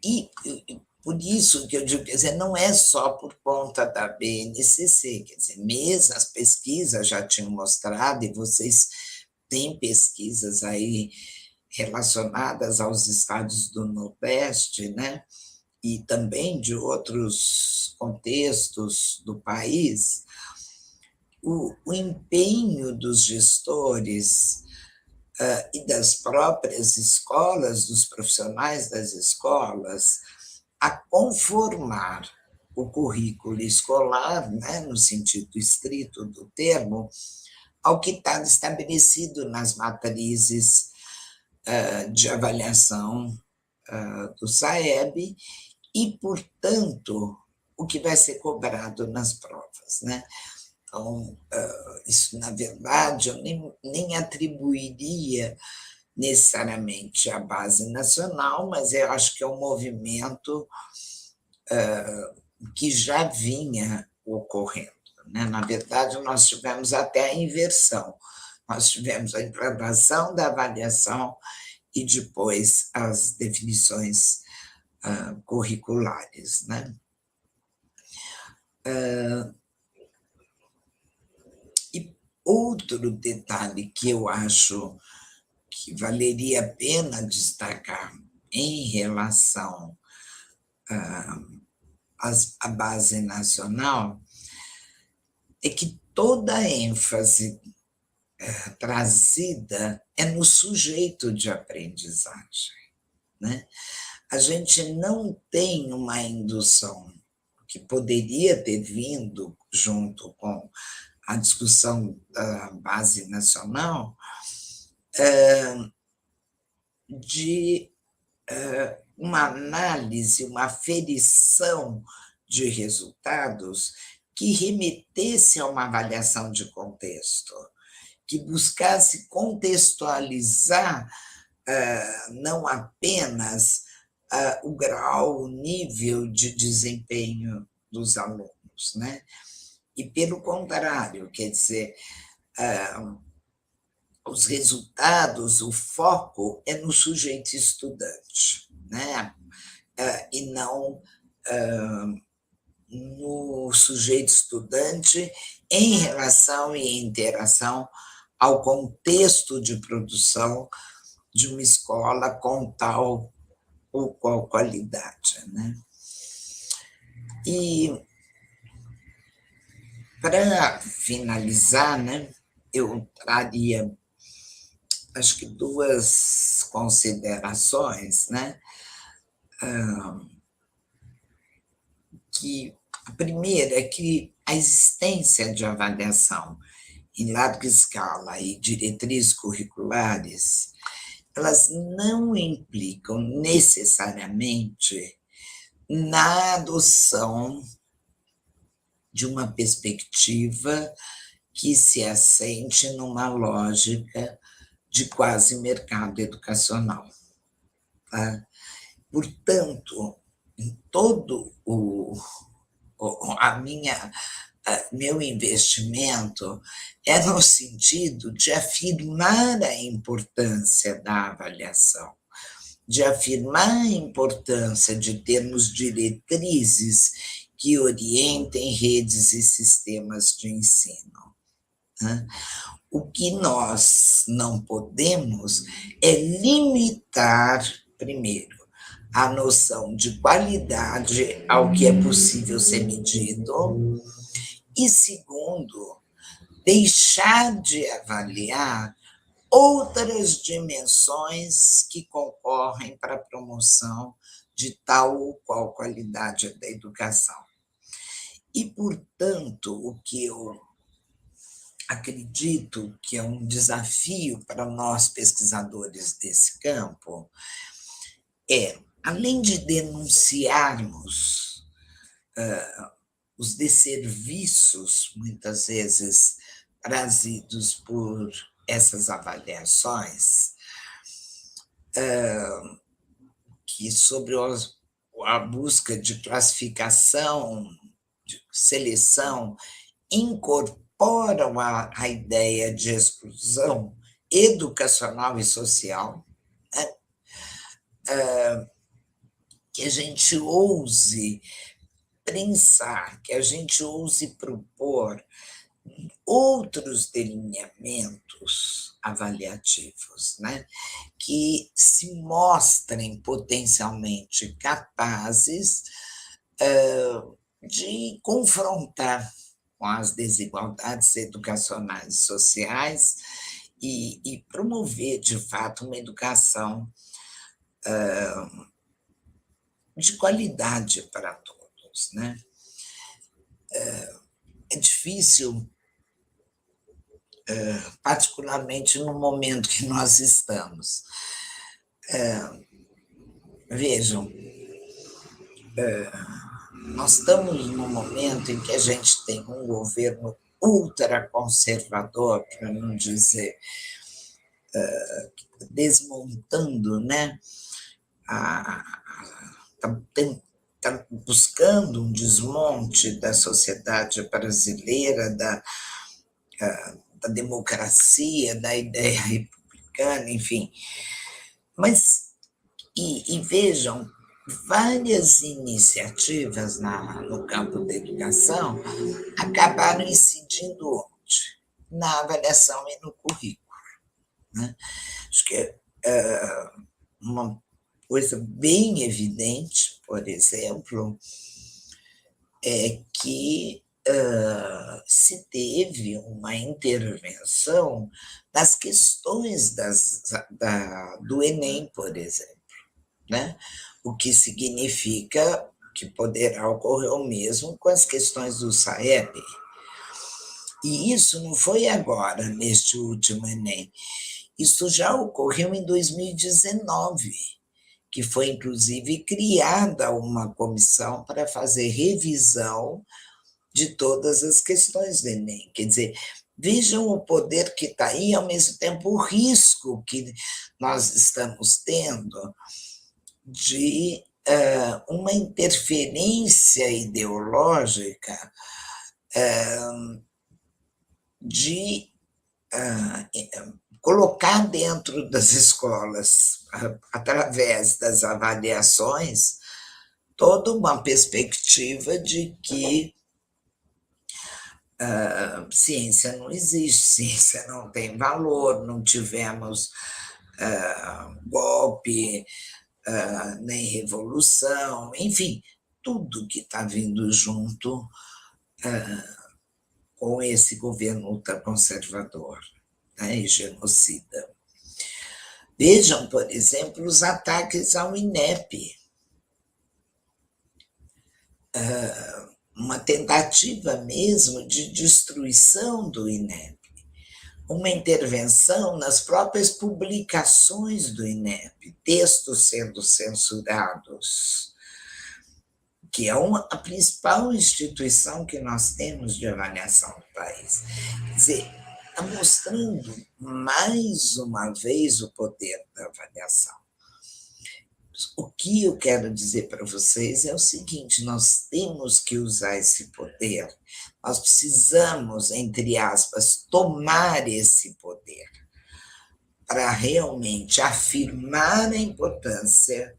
E por isso que eu digo, quer dizer, não é só por conta da BNCC, quer dizer, mesmo as pesquisas já tinham mostrado, e vocês têm pesquisas aí relacionadas aos estados do Nordeste, né? E também de outros contextos do país, o empenho dos gestores e das próprias escolas, dos profissionais das escolas, a conformar o currículo escolar, né, no sentido estrito do termo, ao que está estabelecido nas matrizes de avaliação do SAEB e, portanto, o que vai ser cobrado nas provas, né? Então, isso, na verdade, eu nem atribuiria necessariamente à base nacional, mas eu acho que é um movimento que já vinha ocorrendo, né? Na verdade, nós tivemos até a inversão. Nós tivemos a implantação da avaliação e depois as definições curriculares, né? E outro detalhe que eu acho que valeria a pena destacar em relação à base nacional é que toda a ênfase trazida é no sujeito de aprendizagem, né? A gente não tem uma indução que poderia ter vindo junto com a discussão da base nacional de uma análise, uma aferição de resultados que remetesse a uma avaliação de contexto, que buscasse contextualizar não apenas o grau, o nível de desempenho dos alunos, né? E, pelo contrário, quer dizer, os resultados, o foco é no sujeito estudante, né? E não no sujeito estudante em relação e em interação ao contexto de produção de uma escola com tal ou qual qualidade, né? E, para finalizar, né, eu traria, acho que, duas considerações, né? Que a primeira é que a existência de avaliação em larga escala e diretrizes curriculares, elas não implicam necessariamente na adoção de uma perspectiva que se assente numa lógica de quase mercado educacional. Tá? Portanto, em todo meu investimento é no sentido de afirmar a importância da avaliação, de afirmar a importância de termos diretrizes que orientem redes e sistemas de ensino. Né? O que nós não podemos é limitar, primeiro, a noção de qualidade ao que é possível ser medido, e, segundo, deixar de avaliar outras dimensões que concorrem para a promoção de tal ou qual qualidade da educação. E, portanto, o que eu acredito que é um desafio para nós pesquisadores desse campo é, além de denunciarmos os desserviços, muitas vezes, trazidos por essas avaliações, que sobre a busca de classificação, de seleção, incorporam a ideia de exclusão educacional e social, né? Que a gente ouse pensar, que a gente ouse propor outros delineamentos avaliativos, né? Que se mostrem potencialmente capazes de confrontar com as desigualdades educacionais e sociais e promover, de fato, uma educação de qualidade para todos, né? É difícil, particularmente no momento que nós estamos. Vejam, nós estamos num momento em que a gente tem um governo ultraconservador, para não dizer desmontando, né, está está buscando um desmonte da sociedade brasileira, da democracia, da ideia republicana, enfim. Mas, e vejam, várias iniciativas no campo da educação acabaram incidindo onde? Na avaliação e no currículo. Né? Acho que uma coisa bem evidente, por exemplo, é que se teve uma intervenção nas questões do Enem, por exemplo, né? O que significa que poderá ocorrer o mesmo com as questões do SAEB. E isso não foi agora, neste último Enem. Isso já ocorreu em 2019, que foi, inclusive, criada uma comissão para fazer revisão de todas as questões do Enem. Quer dizer, vejam o poder que está aí, ao mesmo tempo o risco que nós estamos tendo de uma interferência ideológica de colocar dentro das escolas, através das avaliações, toda uma perspectiva de que ciência não existe, ciência não tem valor, não tivemos golpe, nem revolução, enfim, tudo que está vindo junto com esse governo ultraconservador, né, e genocida. Vejam, por exemplo, os ataques ao INEP. Uma tentativa mesmo de destruição do INEP, uma intervenção nas próprias publicações do INEP, textos sendo censurados, que é a principal instituição que nós temos de avaliação do país. Quer dizer, está mostrando mais uma vez o poder da avaliação. O que eu quero dizer para vocês é o seguinte: nós temos que usar esse poder, nós precisamos, entre aspas, tomar esse poder para realmente afirmar a importância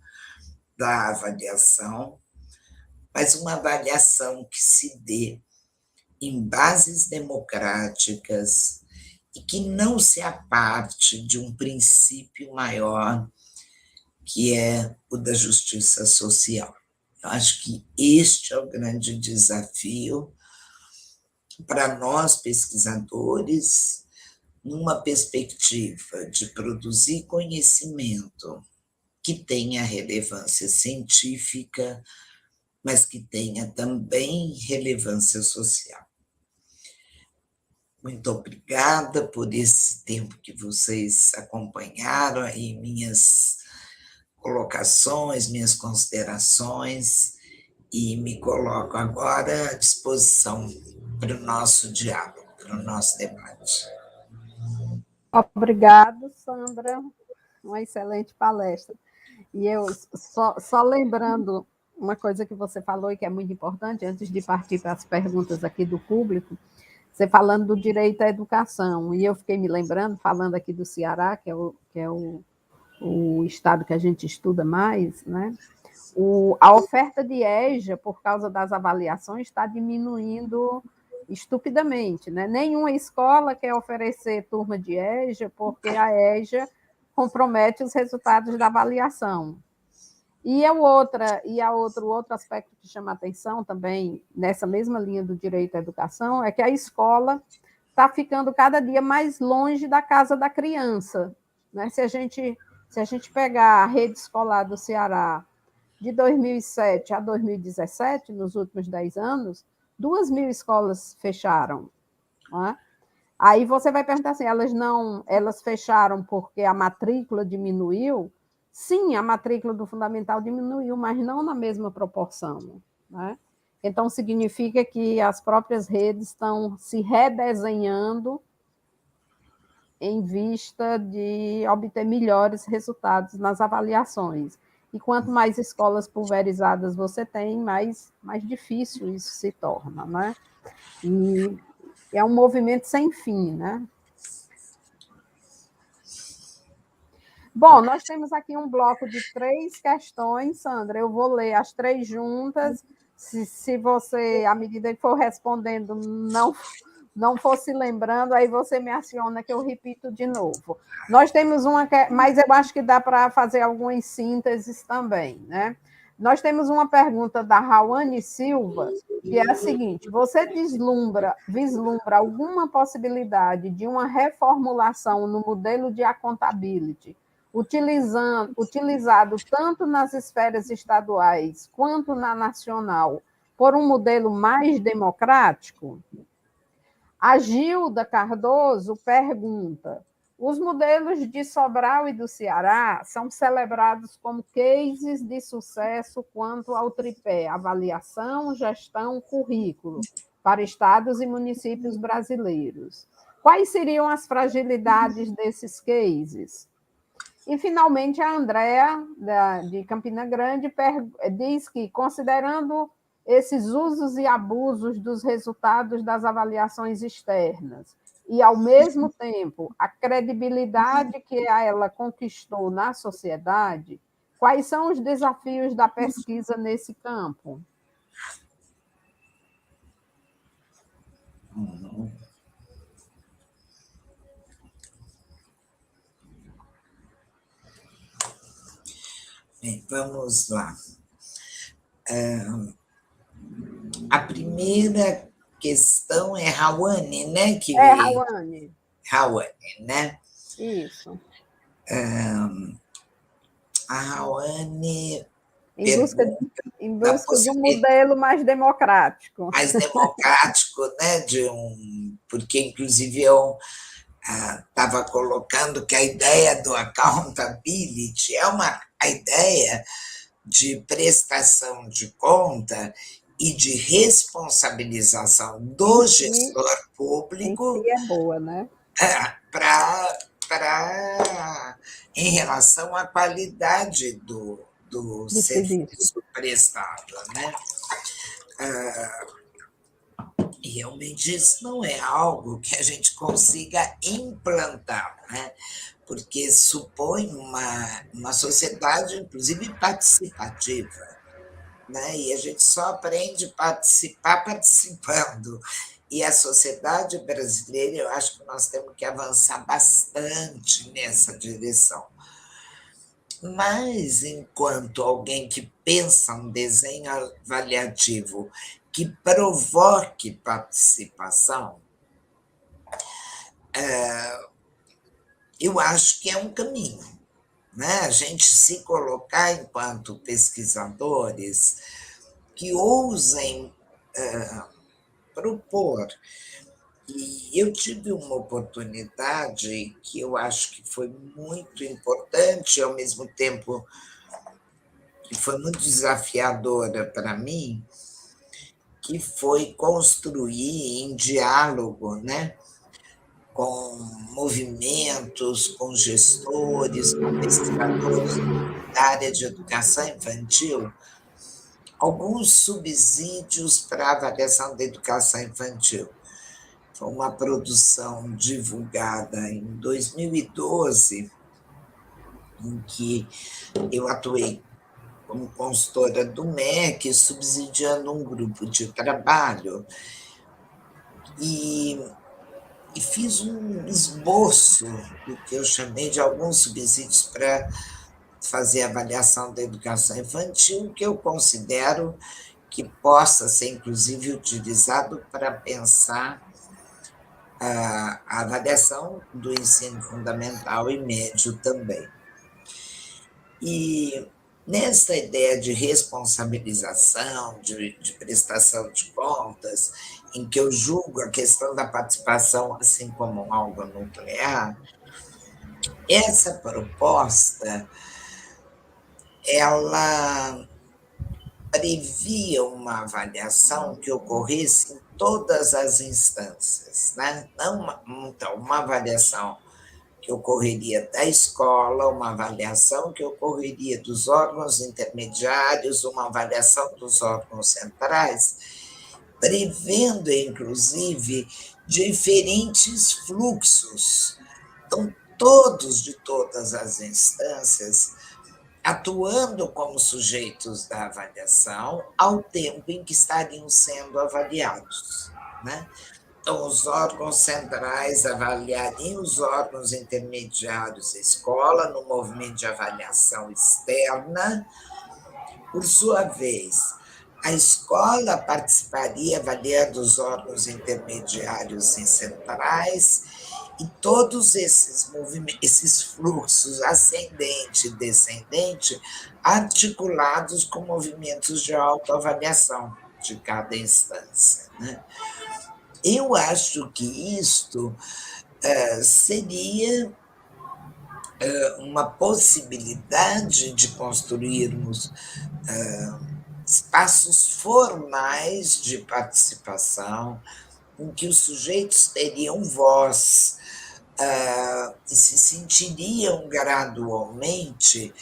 da avaliação, mas uma avaliação que se dê em bases democráticas e que não se aparte de um princípio maior, que é o da justiça social. Eu acho que este é o grande desafio para nós, pesquisadores, numa perspectiva de produzir conhecimento que tenha relevância científica, mas que tenha também relevância social. Muito obrigada por esse tempo que vocês acompanharam aí minhas colocações, minhas considerações, e me coloco agora à disposição para o nosso diálogo, para o nosso debate. Obrigado, Sandra, uma excelente palestra. E eu só lembrando uma coisa que você falou e que é muito importante, antes de partir para as perguntas aqui do público, você falando do direito à educação, e eu fiquei me lembrando, falando aqui do Ceará, que é o estado que a gente estuda mais, né? A oferta de EJA, por causa das avaliações, está diminuindo estupidamente, né? Nenhuma escola quer oferecer turma de EJA, porque a EJA compromete os resultados da avaliação. E o outro aspecto que chama a atenção também, nessa mesma linha do direito à educação, é que a escola está ficando cada dia mais longe da casa da criança, né? Se a gente pegar a rede escolar do Ceará de 2007 a 2017, nos últimos 10 anos, 2.000 escolas fecharam. Não é? Aí você vai perguntar assim, elas fecharam porque a matrícula diminuiu? Sim, a matrícula do fundamental diminuiu, mas não na mesma proporção. Né? Então, significa que as próprias redes estão se redesenhando em vista de obter melhores resultados nas avaliações. e quanto mais escolas pulverizadas você tem, mais difícil isso se torna, né? E é um movimento sem fim, né? Bom, nós temos aqui um bloco de 3 questões, Sandra. Eu vou ler as 3 juntas. Se você, à medida que for respondendo, não for se lembrando, aí você me aciona que eu repito de novo. Nós temos uma, mas eu acho que dá para fazer algumas sínteses também, né? Nós temos uma pergunta da Rawane Silva, que é a seguinte: você vislumbra alguma possibilidade de uma reformulação no modelo de accountability, utilizado tanto nas esferas estaduais quanto na nacional, por um modelo mais democrático? A Gilda Cardoso pergunta: os modelos de Sobral e do Ceará são celebrados como cases de sucesso quanto ao tripé avaliação, gestão, currículo para estados e municípios brasileiros. Quais seriam as fragilidades desses cases? E, finalmente, a Andréa, de Campina Grande, diz que, considerando esses usos e abusos dos resultados das avaliações externas e, ao mesmo tempo, a credibilidade que ela conquistou na sociedade, quais são os desafios da pesquisa nesse campo? Bem, vamos lá. A primeira questão é Rawane, né? Rawane. Rawane, né? Isso. A Rawane... Em busca de um modelo mais democrático. Mais democrático, né? Porque, inclusive, eu estava colocando que a ideia do accountability é a ideia de prestação de conta e de responsabilização do gestor público. Em si é boa, né? Em relação à qualidade do serviço prestado, né? Realmente isso não é algo que a gente consiga implantar, né? Porque supõe uma sociedade, inclusive, participativa, né? E a gente só aprende a participar participando. E a sociedade brasileira, eu acho que nós temos que avançar bastante nessa direção. Mas, enquanto alguém que pensa um desenho avaliativo que provoque participação, eu acho que é um caminho, né? A gente se colocar enquanto pesquisadores que ousem propor. E eu tive uma oportunidade que eu acho que foi muito importante, ao mesmo tempo que foi muito desafiadora para mim, que foi construir em diálogo, né, com movimentos, com gestores, com pesquisadores da área de educação infantil, alguns subsídios para a avaliação da educação infantil. Foi uma produção divulgada em 2012, em que eu atuei como consultora do MEC, subsidiando um grupo de trabalho, e fiz um esboço do que eu chamei de alguns subsídios para fazer a avaliação da educação infantil, que eu considero que possa ser, inclusive, utilizado para pensar a avaliação do ensino fundamental e médio também. E nessa ideia de responsabilização, de prestação de contas, em que eu julgo a questão da participação assim como algo nuclear, essa proposta, ela previa uma avaliação que ocorresse em todas as instâncias, né? Não, então, uma avaliação que ocorreria da escola, uma avaliação que ocorreria dos órgãos intermediários, uma avaliação dos órgãos centrais, prevendo, inclusive, diferentes fluxos. Então, todos de todas as instâncias atuando como sujeitos da avaliação ao tempo em que estariam sendo avaliados, né? Então, os órgãos centrais avaliariam os órgãos intermediários da escola no movimento de avaliação externa. Por sua vez, a escola participaria avaliando os órgãos intermediários e centrais, e todos esses movimentos, esses fluxos ascendente e descendente, articulados com movimentos de autoavaliação de cada instância, né? Eu acho que isto seria uma possibilidade de construirmos espaços formais de participação, em que os sujeitos teriam voz e se sentiriam gradualmente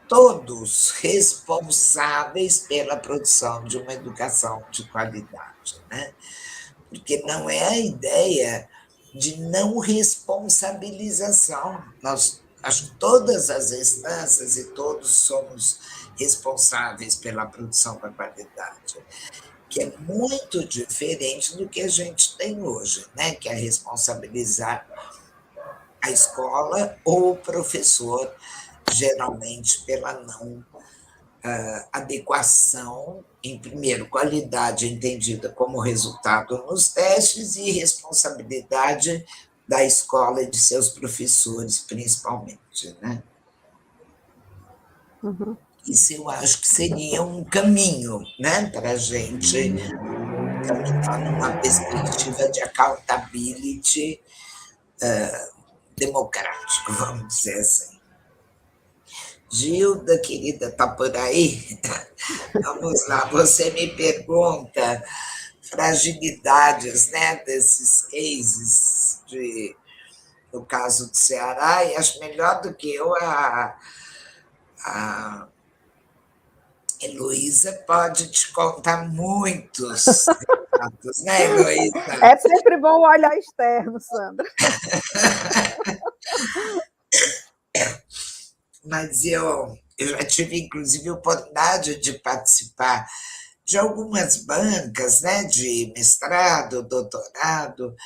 todos responsáveis pela produção de uma educação de qualidade, né? Porque não é a ideia de não responsabilização. Acho que todas as instâncias e todos somos responsáveis pela produção da qualidade, que é muito diferente do que a gente tem hoje, né? Que é responsabilizar a escola ou o professor, geralmente pela não adequação, em primeiro, qualidade entendida como resultado nos testes e responsabilidade da escola e de seus professores, principalmente, né? Uhum. Isso eu acho que seria um caminho, né, para a gente caminhar numa perspectiva de accountability democrático, vamos dizer assim. Gilda, querida, está por aí? Vamos lá, você me pergunta fragilidades, né, desses cases, no caso do Ceará, e acho melhor do que eu a Heloísa pode te contar muitos relatos, né, Heloísa? É sempre bom olhar externo, Sandra. Mas eu já tive, inclusive, a oportunidade de participar de algumas bancas, né, de mestrado, doutorado,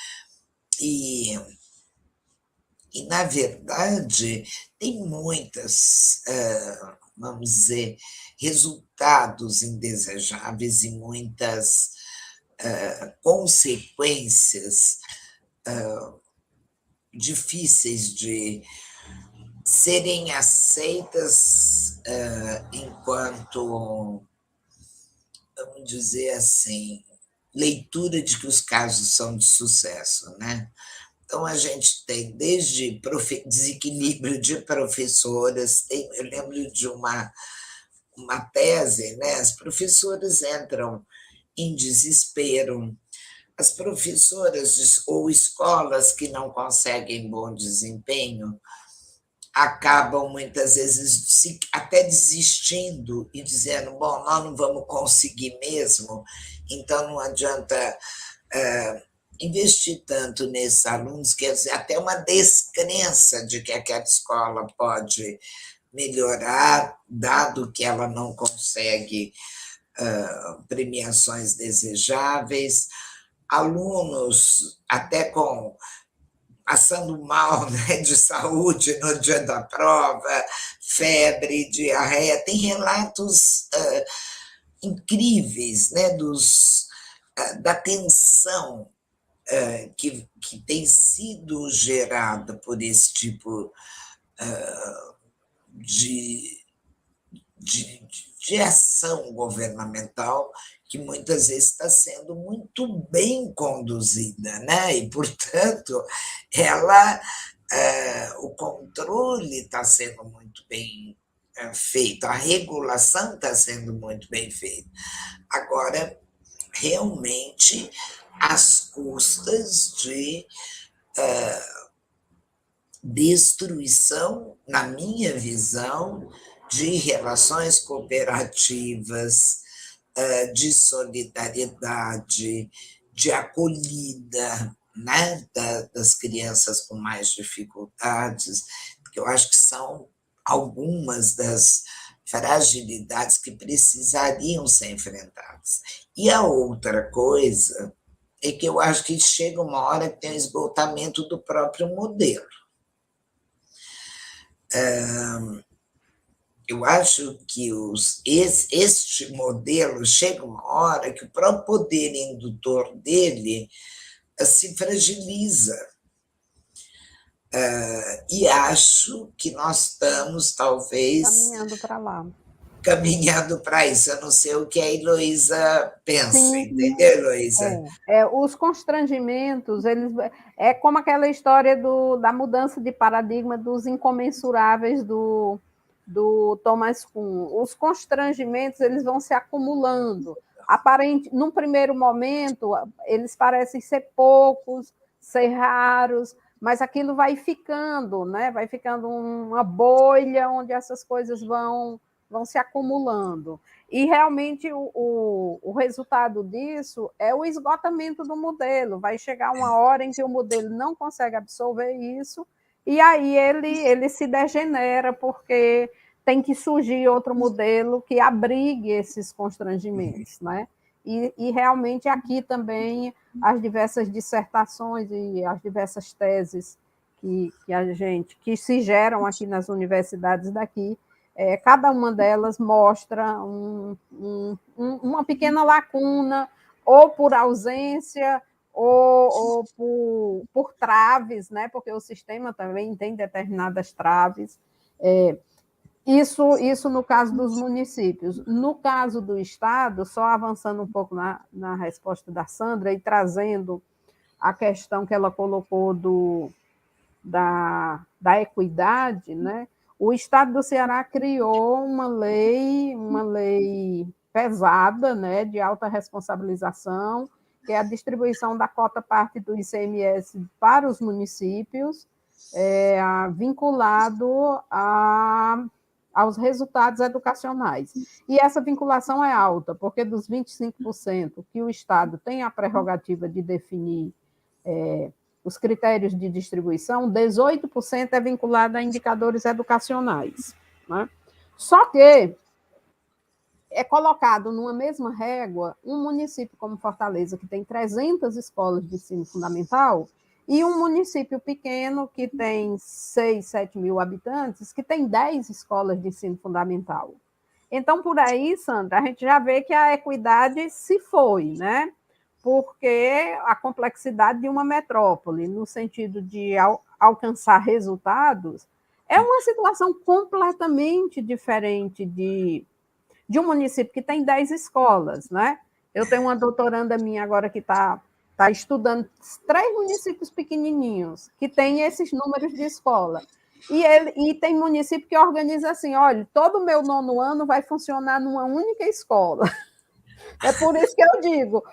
e, na verdade, tem muitas, vamos dizer, resultados indesejáveis e muitas consequências difíceis de serem aceitas enquanto, vamos dizer assim, leitura de que os casos são de sucesso, né? Então, a gente tem desde desequilíbrio de professoras, eu lembro de uma tese, né? As professoras entram em desespero, as professoras ou escolas que não conseguem bom desempenho acabam muitas vezes até desistindo e dizendo, bom, nós não vamos conseguir mesmo, então não adianta investir tanto nesses alunos, quer dizer, até uma descrença de que aquela escola pode melhorar, dado que ela não consegue premiações desejáveis, alunos até passando mal, né, de saúde no dia da prova, febre, diarreia, tem relatos incríveis, né, da tensão que tem sido gerada por esse tipo de ação governamental, que muitas vezes está sendo muito bem conduzida, né? E, portanto, o controle está sendo muito bem feito, a regulação está sendo muito bem feita. Agora, realmente, às custas de destruição, na minha visão, de relações cooperativas, de solidariedade, de acolhida, né, das crianças com mais dificuldades, porque eu acho que são algumas das fragilidades que precisariam ser enfrentadas. E a outra coisa é que eu acho que chega uma hora que tem o esgotamento do próprio modelo. Eu acho que este modelo chega uma hora que o próprio poder indutor dele se fragiliza. E acho que nós estamos, talvez, caminhando para lá. Caminhando para isso. Eu não sei o que a Heloísa pensa, Sim, entendeu, Heloísa? os constrangimentos, eles, é como aquela história da mudança de paradigma dos incomensuráveis do Thomas Kuhn. Os constrangimentos, eles vão se acumulando. Num primeiro momento, eles parecem ser poucos, ser raros, mas aquilo vai ficando, né? Vai ficando uma bolha onde essas coisas vão se acumulando. E realmente o resultado disso é o esgotamento do modelo. Vai chegar uma hora em que o modelo não consegue absorver isso, e aí ele se degenera, porque tem que surgir outro modelo que abrigue esses constrangimentos, né? E realmente aqui também as diversas dissertações e as diversas teses que se geram aqui nas universidades daqui, cada uma delas mostra uma pequena lacuna, ou por ausência, ou por traves, né? Porque o sistema também tem determinadas traves. Isso no caso dos municípios. No caso do Estado, só avançando um pouco na resposta da Sandra e trazendo a questão que ela colocou da equidade, né? O Estado do Ceará criou uma lei pesada, né, de alta responsabilização, que é a distribuição da cota parte do ICMS para os municípios, vinculado aos resultados educacionais. E essa vinculação é alta, porque dos 25% que o Estado tem a prerrogativa de definir os critérios de distribuição, 18% é vinculado a indicadores educacionais, né? Só que é colocado numa mesma régua um município como Fortaleza, que tem 300 escolas de ensino fundamental, e um município pequeno, que tem 6, 7 mil habitantes, que tem 10 escolas de ensino fundamental. Então, por aí, Sandra, a gente já vê que a equidade se foi, né? Porque a complexidade de uma metrópole, no sentido de alcançar resultados, é uma situação completamente diferente de um município que tem 10 escolas, né? Eu tenho uma doutoranda minha agora que está estudando 3 municípios pequenininhos, que têm esses números de escola. E tem município que organiza assim, olha, todo o meu 9º ano vai funcionar numa única escola. É por isso que eu digo,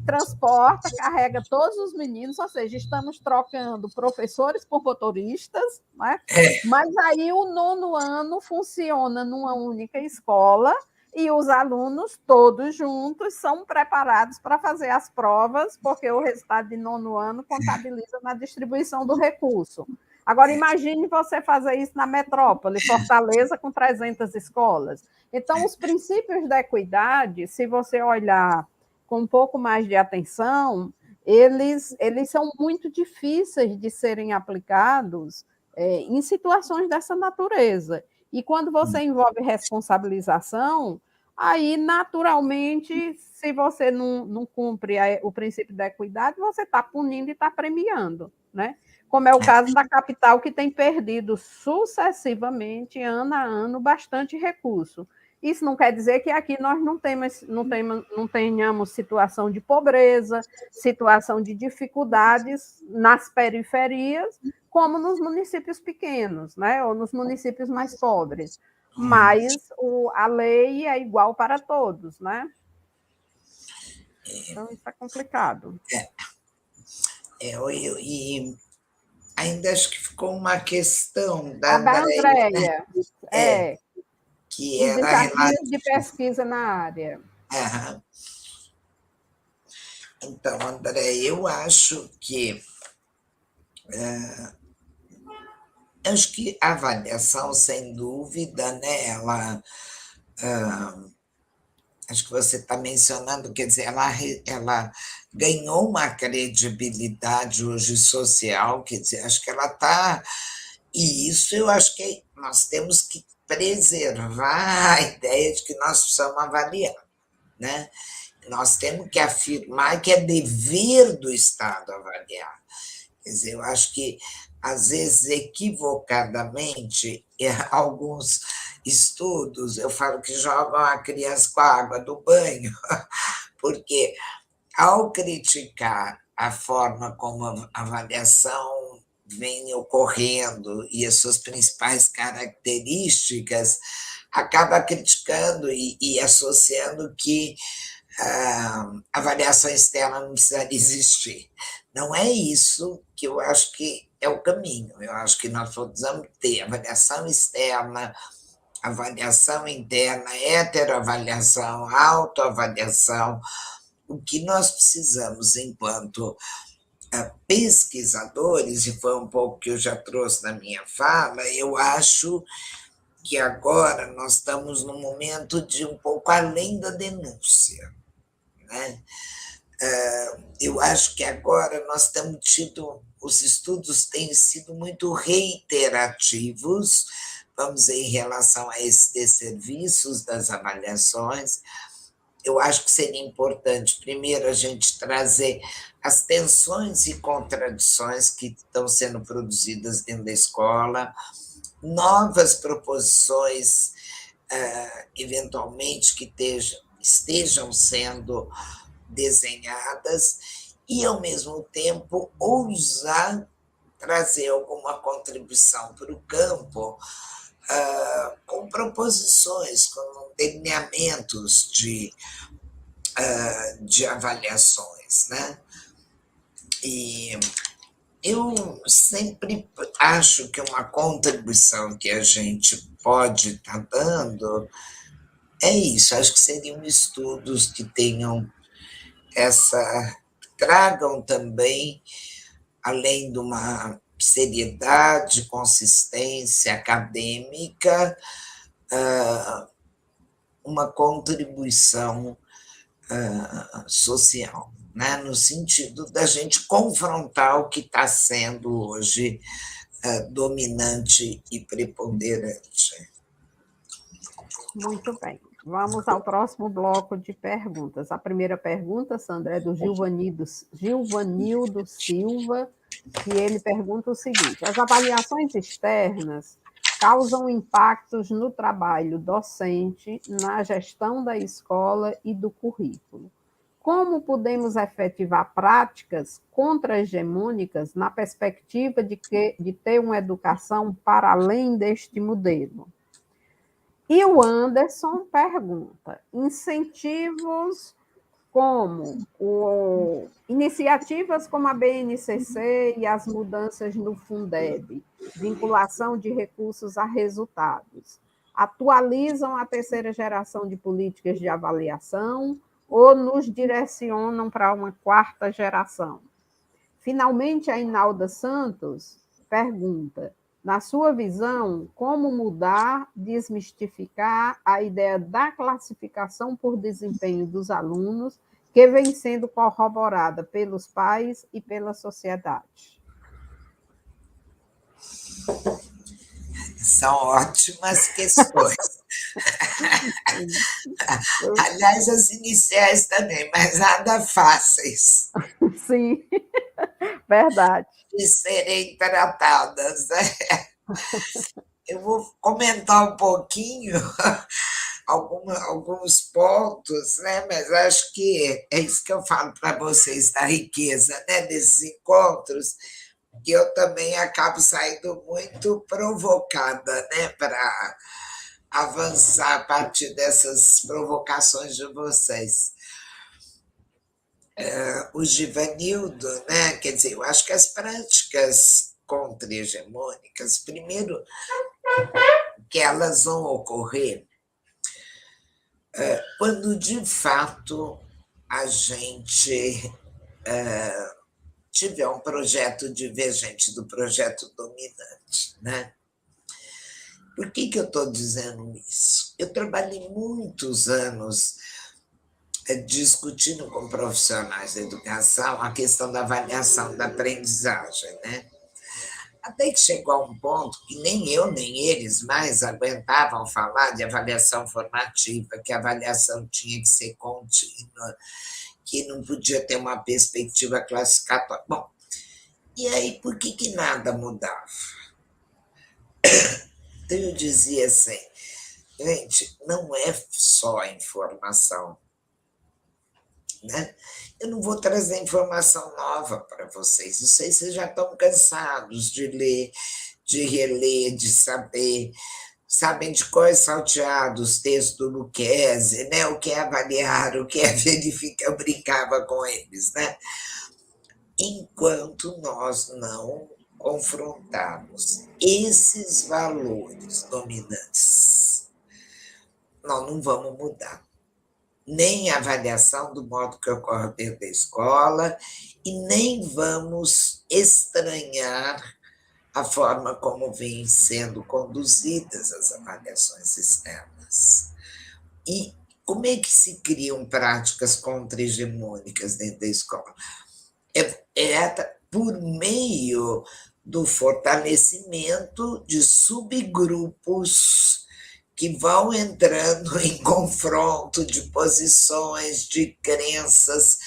transporta, carrega todos os meninos, ou seja, estamos trocando professores por motoristas, né? Mas aí o 9º ano funciona numa única escola e os alunos todos juntos são preparados para fazer as provas, porque o resultado de 9º ano contabiliza na distribuição do recurso. Agora, imagine você fazer isso na metrópole, Fortaleza, com 300 escolas. Então, os princípios da equidade, se você olhar com um pouco mais de atenção, eles são muito difíceis de serem aplicados em situações dessa natureza. E quando você envolve responsabilização, aí, naturalmente, se você não cumpre o princípio da equidade, você está punindo e está premiando, né? Como é o caso da capital, que tem perdido sucessivamente, ano a ano, bastante recurso. Isso não quer dizer que aqui nós não tenhamos situação de pobreza, situação de dificuldades nas periferias, como nos municípios pequenos, né? Ou nos municípios mais pobres. Mas a lei é igual para todos, né? Então, isso é complicado. E ainda acho que ficou uma questão da A da Andréia, Andréia, é, é, que os era desafios de relativa. pesquisa na área. Aham. Então, André, eu acho que a avaliação, sem dúvida, né, acho que você está mencionando, quer dizer, ela ganhou uma credibilidade hoje social, quer dizer, acho que ela está. E isso eu acho que nós temos que preservar a ideia de que nós precisamos avaliar, né? Nós temos que afirmar que é dever do Estado avaliar. Quer dizer, eu acho que, às vezes, equivocadamente, alguns estudos, eu falo que jogam a criança com a água do banho, porque, ao criticar a forma como a avaliação vem ocorrendo e as suas principais características, acaba criticando e associando que a avaliação externa não precisaria existir. Não é isso que eu acho que é o caminho. Eu acho que nós precisamos ter avaliação externa, avaliação interna, heteroavaliação, autoavaliação. O que nós precisamos, enquanto pesquisadores, e foi um pouco que eu já trouxe na minha fala, eu acho que agora nós estamos num momento de um pouco além da denúncia, né? Eu acho que agora nós temos tido, os estudos têm sido muito reiterativos, vamos dizer, em relação a esses desserviços das avaliações. Eu acho que seria importante, primeiro, a gente trazer as tensões e contradições que estão sendo produzidas dentro da escola, novas proposições, eventualmente, que estejam sendo desenhadas e, ao mesmo tempo, ousar trazer alguma contribuição para o campo, com proposições, com delineamentos de avaliações, né? E eu sempre acho que uma contribuição que a gente pode estar dando é isso, acho que seriam estudos que tenham tragam também, além de uma seriedade, consistência acadêmica, uma contribuição social, né? No sentido da gente confrontar o que está sendo hoje dominante e preponderante. Muito bem. Vamos ao próximo bloco de perguntas. A primeira pergunta, Sandra, é do Gilvanildo Silva, e ele pergunta o seguinte: as avaliações externas causam impactos no trabalho docente, na gestão da escola e do currículo. Como podemos efetivar práticas contra-hegemônicas na perspectiva de ter uma educação para além deste modelo? E o Anderson pergunta: incentivos iniciativas como a BNCC e as mudanças no Fundeb, vinculação de recursos a resultados, atualizam a terceira geração de políticas de avaliação ou nos direcionam para uma quarta geração? Finalmente, a Inalda Santos pergunta: na sua visão, como mudar, desmistificar a ideia da classificação por desempenho dos alunos, que vem sendo corroborada pelos pais e pela sociedade? São ótimas questões. Aliás, as iniciais também, mas nada fáceis. Sim, verdade. De serem tratadas, né? Eu vou comentar um pouquinho alguns pontos, né? Mas acho que é isso que eu falo para vocês, da riqueza, né? Desses encontros, que eu também acabo saindo muito provocada, né? Para avançar a partir dessas provocações de vocês. O Givanildo, né? Quer dizer, eu acho que as práticas contra-hegemônicas, primeiro, que elas vão ocorrer quando, de fato, a gente tiver um projeto divergente do projeto dominante, né? Por que eu estou dizendo isso? Eu trabalhei muitos anos discutindo com profissionais da educação a questão da avaliação da aprendizagem, né? Até que chegou a um ponto que nem eu, nem eles mais aguentavam falar de avaliação formativa, que a avaliação tinha que ser contínua, que não podia ter uma perspectiva classificatória. Bom, e aí por que nada mudava? Então eu dizia assim, gente, não é só a informação, né? Eu não vou trazer informação nova para vocês. Não sei se vocês já estão cansados de ler, de reler, de saber. Sabem de cor salteado os textos do Lucchese, né? O que é avaliar, o que é verificar, eu brincava com eles, né? Enquanto nós não confrontarmos esses valores dominantes, nós não vamos mudar nem a avaliação do modo que ocorre dentro da escola, e nem vamos estranhar a forma como vêm sendo conduzidas as avaliações externas. E como é que se criam práticas contra-hegemônicas dentro da escola? Por meio do fortalecimento de subgrupos que vão entrando em confronto de posições, de crenças.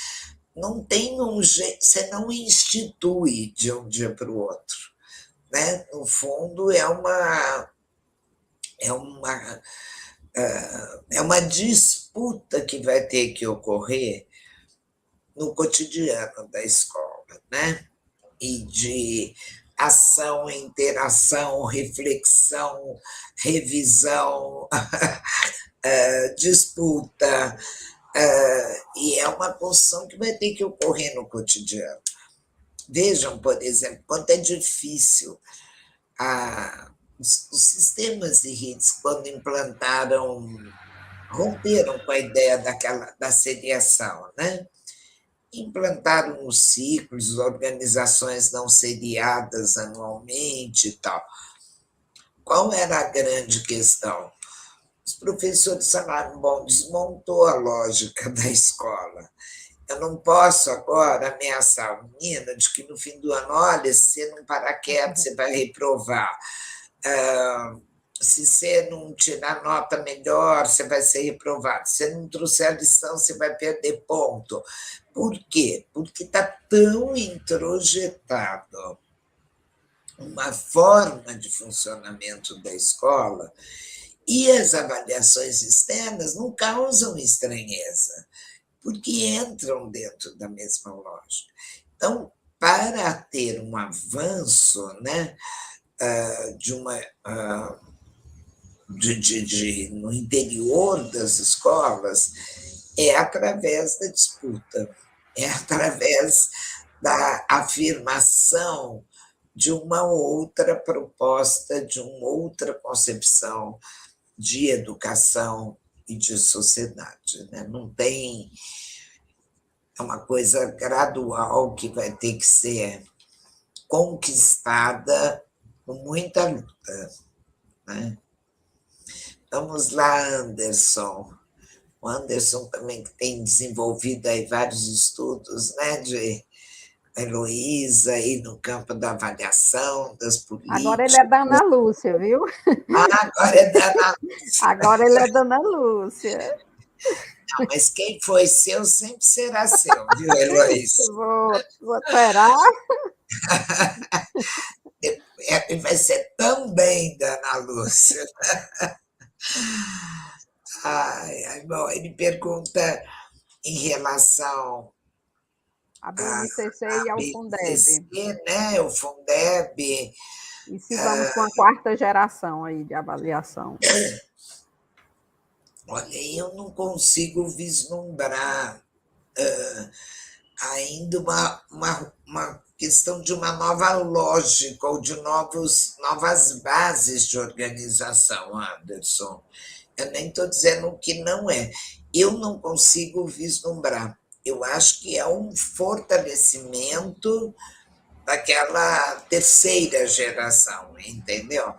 Não tem um jeito, você não institui de um dia para o outro, né? No fundo, é uma disputa que vai ter que ocorrer no cotidiano da escola, né? E de ação, interação, reflexão, revisão, disputa, e é uma construção que vai ter que ocorrer no cotidiano. Vejam, por exemplo, quanto é difícil os sistemas de redes, quando romperam com a ideia da seriação, né? Implantaram os ciclos, organizações não seriadas anualmente e tal. Qual era a grande questão? Os professores falaram, bom, desmontou a lógica da escola. Eu não posso agora ameaçar o menino de que no fim do ano, olha, se você não parar quieto, você vai reprovar. Se você não tirar nota melhor, você vai ser reprovado. Se você não trouxer a lição, você vai perder ponto. Por quê? Porque está tão introjetado uma forma de funcionamento da escola e as avaliações externas não causam estranheza, porque entram dentro da mesma lógica. Então, para ter um avanço, né, no interior das escolas, é através da disputa, é através da afirmação de uma outra proposta, de uma outra concepção de educação e de sociedade, né? Não tem... É uma coisa gradual que vai ter que ser conquistada com muita luta, né? Vamos lá, Anderson. O Anderson também tem desenvolvido aí vários estudos, né, de Heloísa aí no campo da avaliação, das políticas. Agora ele é da Ana Lúcia, viu? Agora é da Ana Lúcia. Agora ele é da Ana Lúcia. Não, mas quem foi seu sempre será seu, viu, Heloísa? Vou esperar. Vai ser também da Ana Lúcia. Bom, ele pergunta em relação a BNCC e ao BNCC, Fundeb. né? O Fundeb. E se vamos com a quarta geração aí de avaliação? Olha, eu não consigo vislumbrar ainda uma questão de uma nova lógica ou de novas bases de organização, Anderson. Eu nem estou dizendo que não é. Eu não consigo vislumbrar. Eu acho que é um fortalecimento daquela terceira geração, entendeu?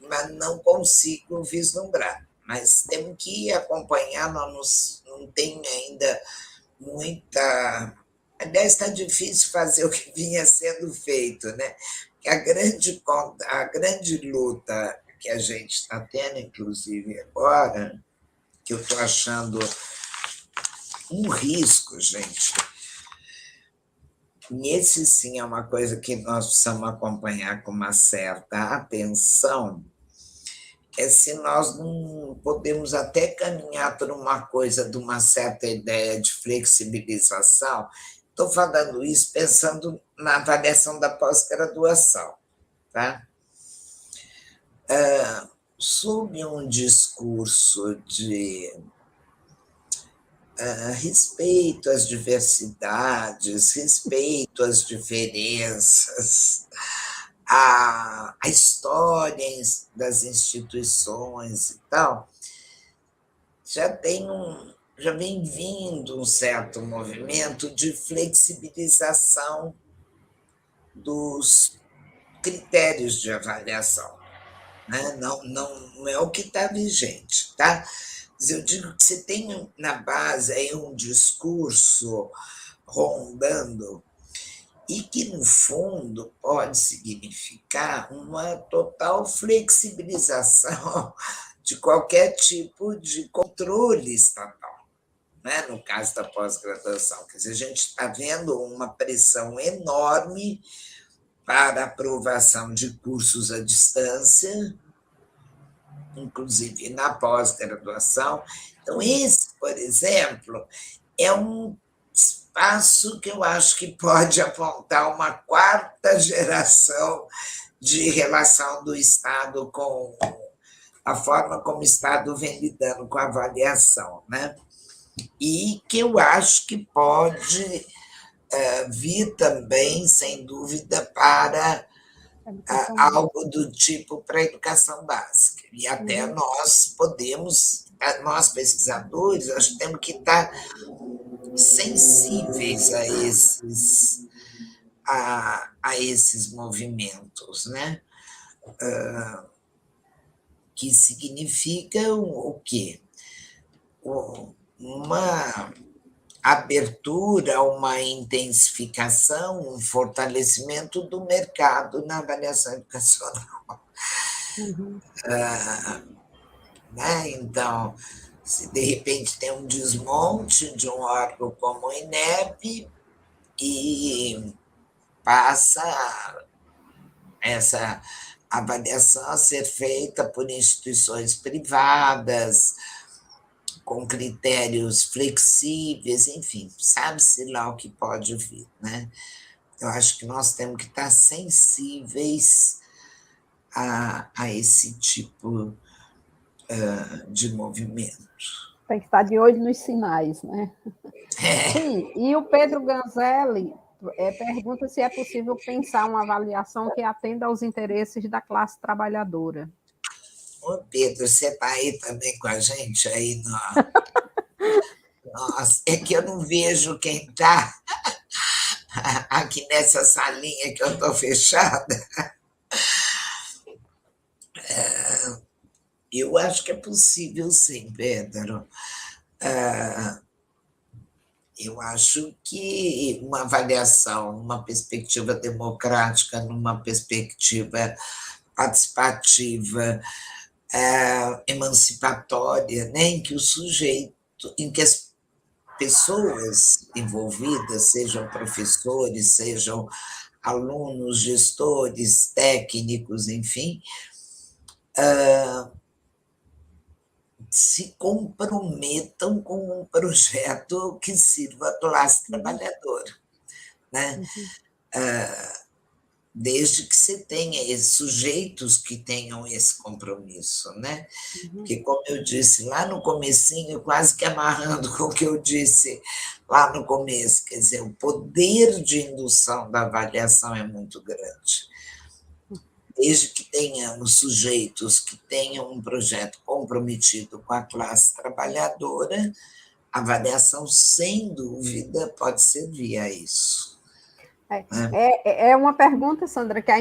Mas não consigo vislumbrar. Mas temos que acompanhar, nós não tem ainda muita. Aliás, está difícil fazer o que vinha sendo feito, né? A grande luta que a gente está tendo, inclusive agora, que eu estou achando um risco, gente, e esse sim é uma coisa que nós precisamos acompanhar com uma certa atenção, é se nós não podemos até caminhar por uma coisa de uma certa ideia de flexibilização. Estou falando isso pensando na avaliação da pós-graduação, tá? Sob um discurso de respeito às diversidades, respeito às diferenças, a história das instituições e tal, já vem vindo um certo movimento de flexibilização dos critérios de avaliação, né? Não é o que está vigente, tá? Mas eu digo que você tem na base aí um discurso rondando e que, no fundo, pode significar uma total flexibilização de qualquer tipo de controle estatal, né? No caso da pós-graduação. Quer dizer, a gente está vendo uma pressão enorme para aprovação de cursos à distância, inclusive na pós-graduação. Então, esse, por exemplo, é um espaço que eu acho que pode apontar uma quarta geração de relação do Estado com a forma como o Estado vem lidando com a avaliação, né? E que eu acho que pode vir também, sem dúvida, para algo do tipo para a educação básica. E até nós pesquisadores, acho que temos que estar sensíveis a esses movimentos, né? Que significam o quê? Uma abertura, uma intensificação, um fortalecimento do mercado na avaliação educacional. Né? Então, se de repente tem um desmonte de um órgão como o INEP e passa essa avaliação a ser feita por instituições privadas, com critérios flexíveis, enfim, sabe-se lá o que pode vir, né? Eu acho que nós temos que estar sensíveis a esse tipo de movimento. Tem que estar de olho nos sinais, né? Sim, e o Pedro Ganzelli pergunta se é possível pensar uma avaliação que atenda aos interesses da classe trabalhadora. Ô, Pedro, você está aí também com a gente aí no... Nossa, é que eu não vejo quem está aqui nessa salinha que eu estou fechada. Eu acho que é possível, sim, Pedro. Eu acho que uma avaliação, uma perspectiva democrática, numa perspectiva participativa, emancipatória, né, em que o sujeito, em que as pessoas envolvidas, sejam professores, sejam alunos, gestores, técnicos, enfim, se comprometam com um projeto que sirva à classe trabalhadora, né? desde que você tenha esses sujeitos que tenham esse compromisso, né? Porque, como eu disse lá no comecinho, quase que amarrando com o que eu disse lá no começo, quer dizer, o poder de indução da avaliação é muito grande. Desde que tenhamos sujeitos que tenham um projeto comprometido com a classe trabalhadora, a avaliação, sem dúvida, pode servir a isso. É uma pergunta, Sandra, que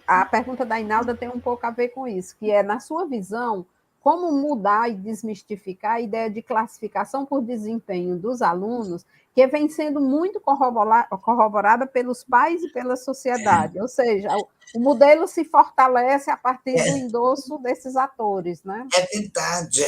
a pergunta da Inalda tem um pouco a ver com isso, que é, na sua visão, como mudar e desmistificar a ideia de classificação por desempenho dos alunos, que vem sendo muito corroborada pelos pais e pela sociedade, ou seja, o modelo se fortalece a partir do endosso desses atores, né? É verdade,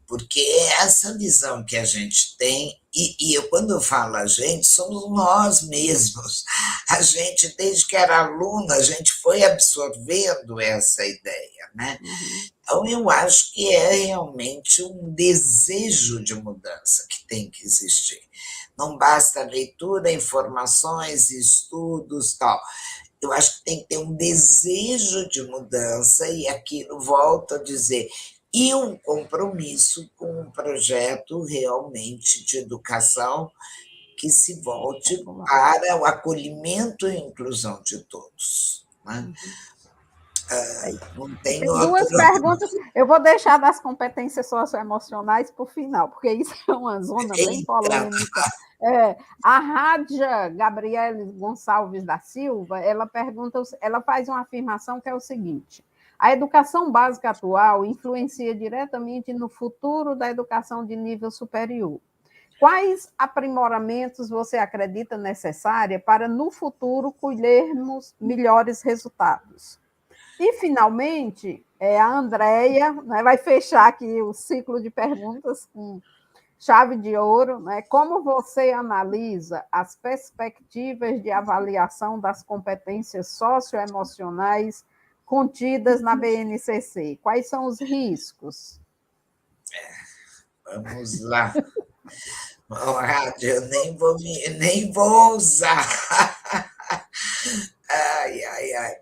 porque é essa visão que a gente tem, e eu, quando eu falo a gente, somos nós mesmos. A gente, desde que era aluna, a gente foi absorvendo essa ideia, né? Então, eu acho que é realmente um desejo de mudança que tem que existir. Não basta leitura, informações, estudos, tal. Eu acho que tem que ter um desejo de mudança, e aquilo volto a dizer, e um compromisso com um projeto realmente de educação que se volte para o acolhimento e inclusão de todos, né? Não tem Tem outro. duas perguntas, eu vou deixar das competências socioemocionais para o final, porque isso é uma zona bem polêmica. A Rádia Gabriele Gonçalves da Silva, ela faz uma afirmação que é o seguinte: a educação básica atual influencia diretamente no futuro da educação de nível superior. Quais aprimoramentos você acredita necessária para, no futuro, colhermos melhores resultados? E, finalmente, a Andréia, né, vai fechar aqui o ciclo de perguntas com chave de ouro, né? Como você analisa as perspectivas de avaliação das competências socioemocionais contidas na BNCC? Quais são os riscos? Vamos lá. Rádio, eu nem vou usar. Ai, ai, ai.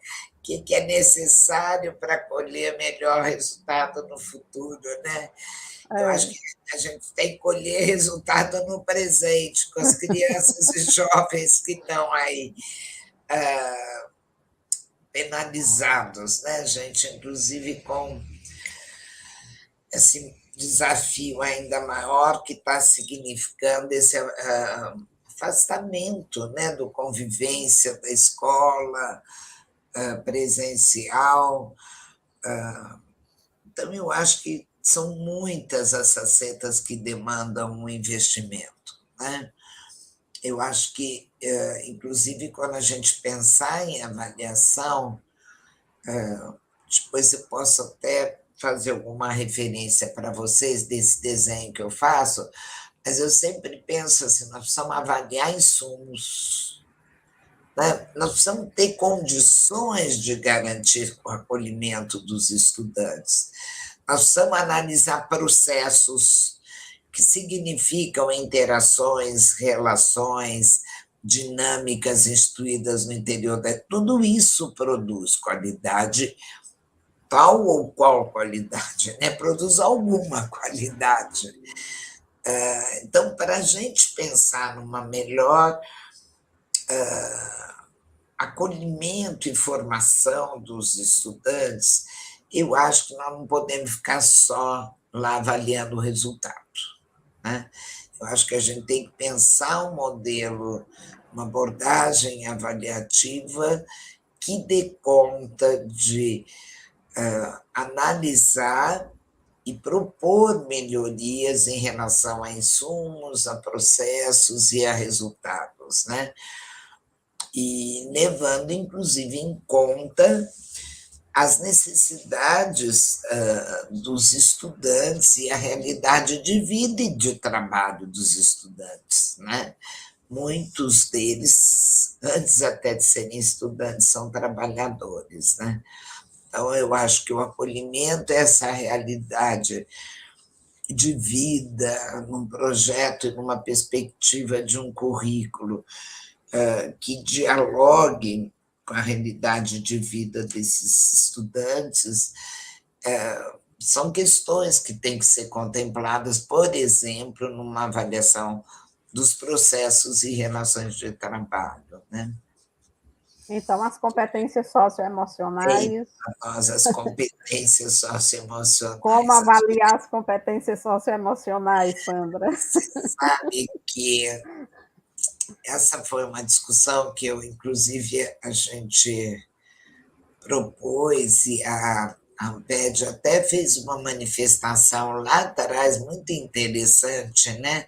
O que é necessário para colher melhor resultado no futuro, né? Eu acho que a gente tem que colher resultado no presente, com as crianças e jovens que estão aí penalizados, né, gente? Inclusive com esse desafio ainda maior que está significando esse afastamento, né, do convivência da escola presencial. Então, eu acho que são muitas as facetas que demandam um investimento, né? Eu acho que, inclusive, quando a gente pensar em avaliação, depois eu posso até fazer alguma referência para vocês desse desenho que eu faço, mas eu sempre penso assim, nós precisamos avaliar insumos, né? Nós precisamos ter condições de garantir o acolhimento dos estudantes. Nós precisamos analisar processos que significam interações, relações, dinâmicas instituídas no interior. Tudo isso produz qualidade, tal ou qual qualidade, né? Produz alguma qualidade. Então, para a gente pensar numa melhor acolhimento e formação dos estudantes, eu acho que nós não podemos ficar só lá avaliando o resultado, né? Eu acho que a gente tem que pensar um modelo, uma abordagem avaliativa que dê conta de analisar e propor melhorias em relação a insumos, a processos e a resultados, né? E levando, inclusive, em conta as necessidades dos estudantes e a realidade de vida e de trabalho dos estudantes, né? Muitos deles, antes até de serem estudantes, são trabalhadores, né? Então, eu acho que o acolhimento é essa realidade de vida, num projeto e numa perspectiva de um currículo que dialogue com a realidade de vida desses estudantes, são questões que têm que ser contempladas, por exemplo, numa avaliação dos processos e relações de trabalho, né? Então, as competências socioemocionais. As competências Como socioemocionais. avaliar as competências socioemocionais, Sandra? Sabe que essa foi uma discussão que eu, inclusive, a gente propôs, e a Amped até fez uma manifestação lá atrás muito interessante, né?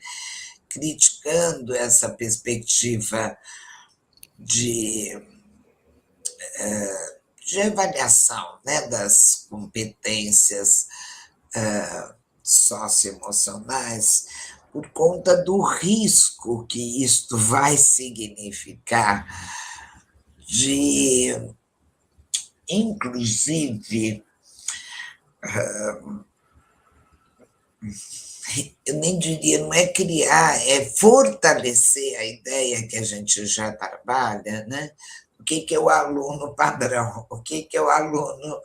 Criticando essa perspectiva de, de avaliação, né, das competências socioemocionais, por conta do risco que isto vai significar de, inclusive, eu nem diria, não é criar, é fortalecer a ideia que a gente já trabalha, né? O que é o aluno padrão, o que é o aluno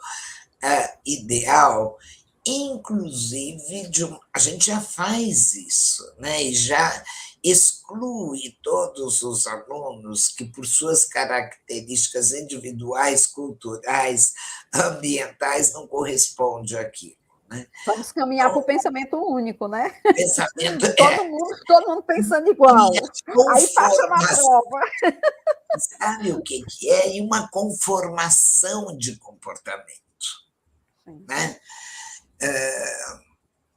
ideal, inclusive a gente já faz isso, né? E já exclui todos os alunos que, por suas características individuais, culturais, ambientais, não correspondem àquilo. Né? Vamos caminhar para o pensamento único, né? Pensamento todo mundo pensando igual. Aí passa na prova. Sabe o que é? E uma conformação de comportamento. Sim. Né?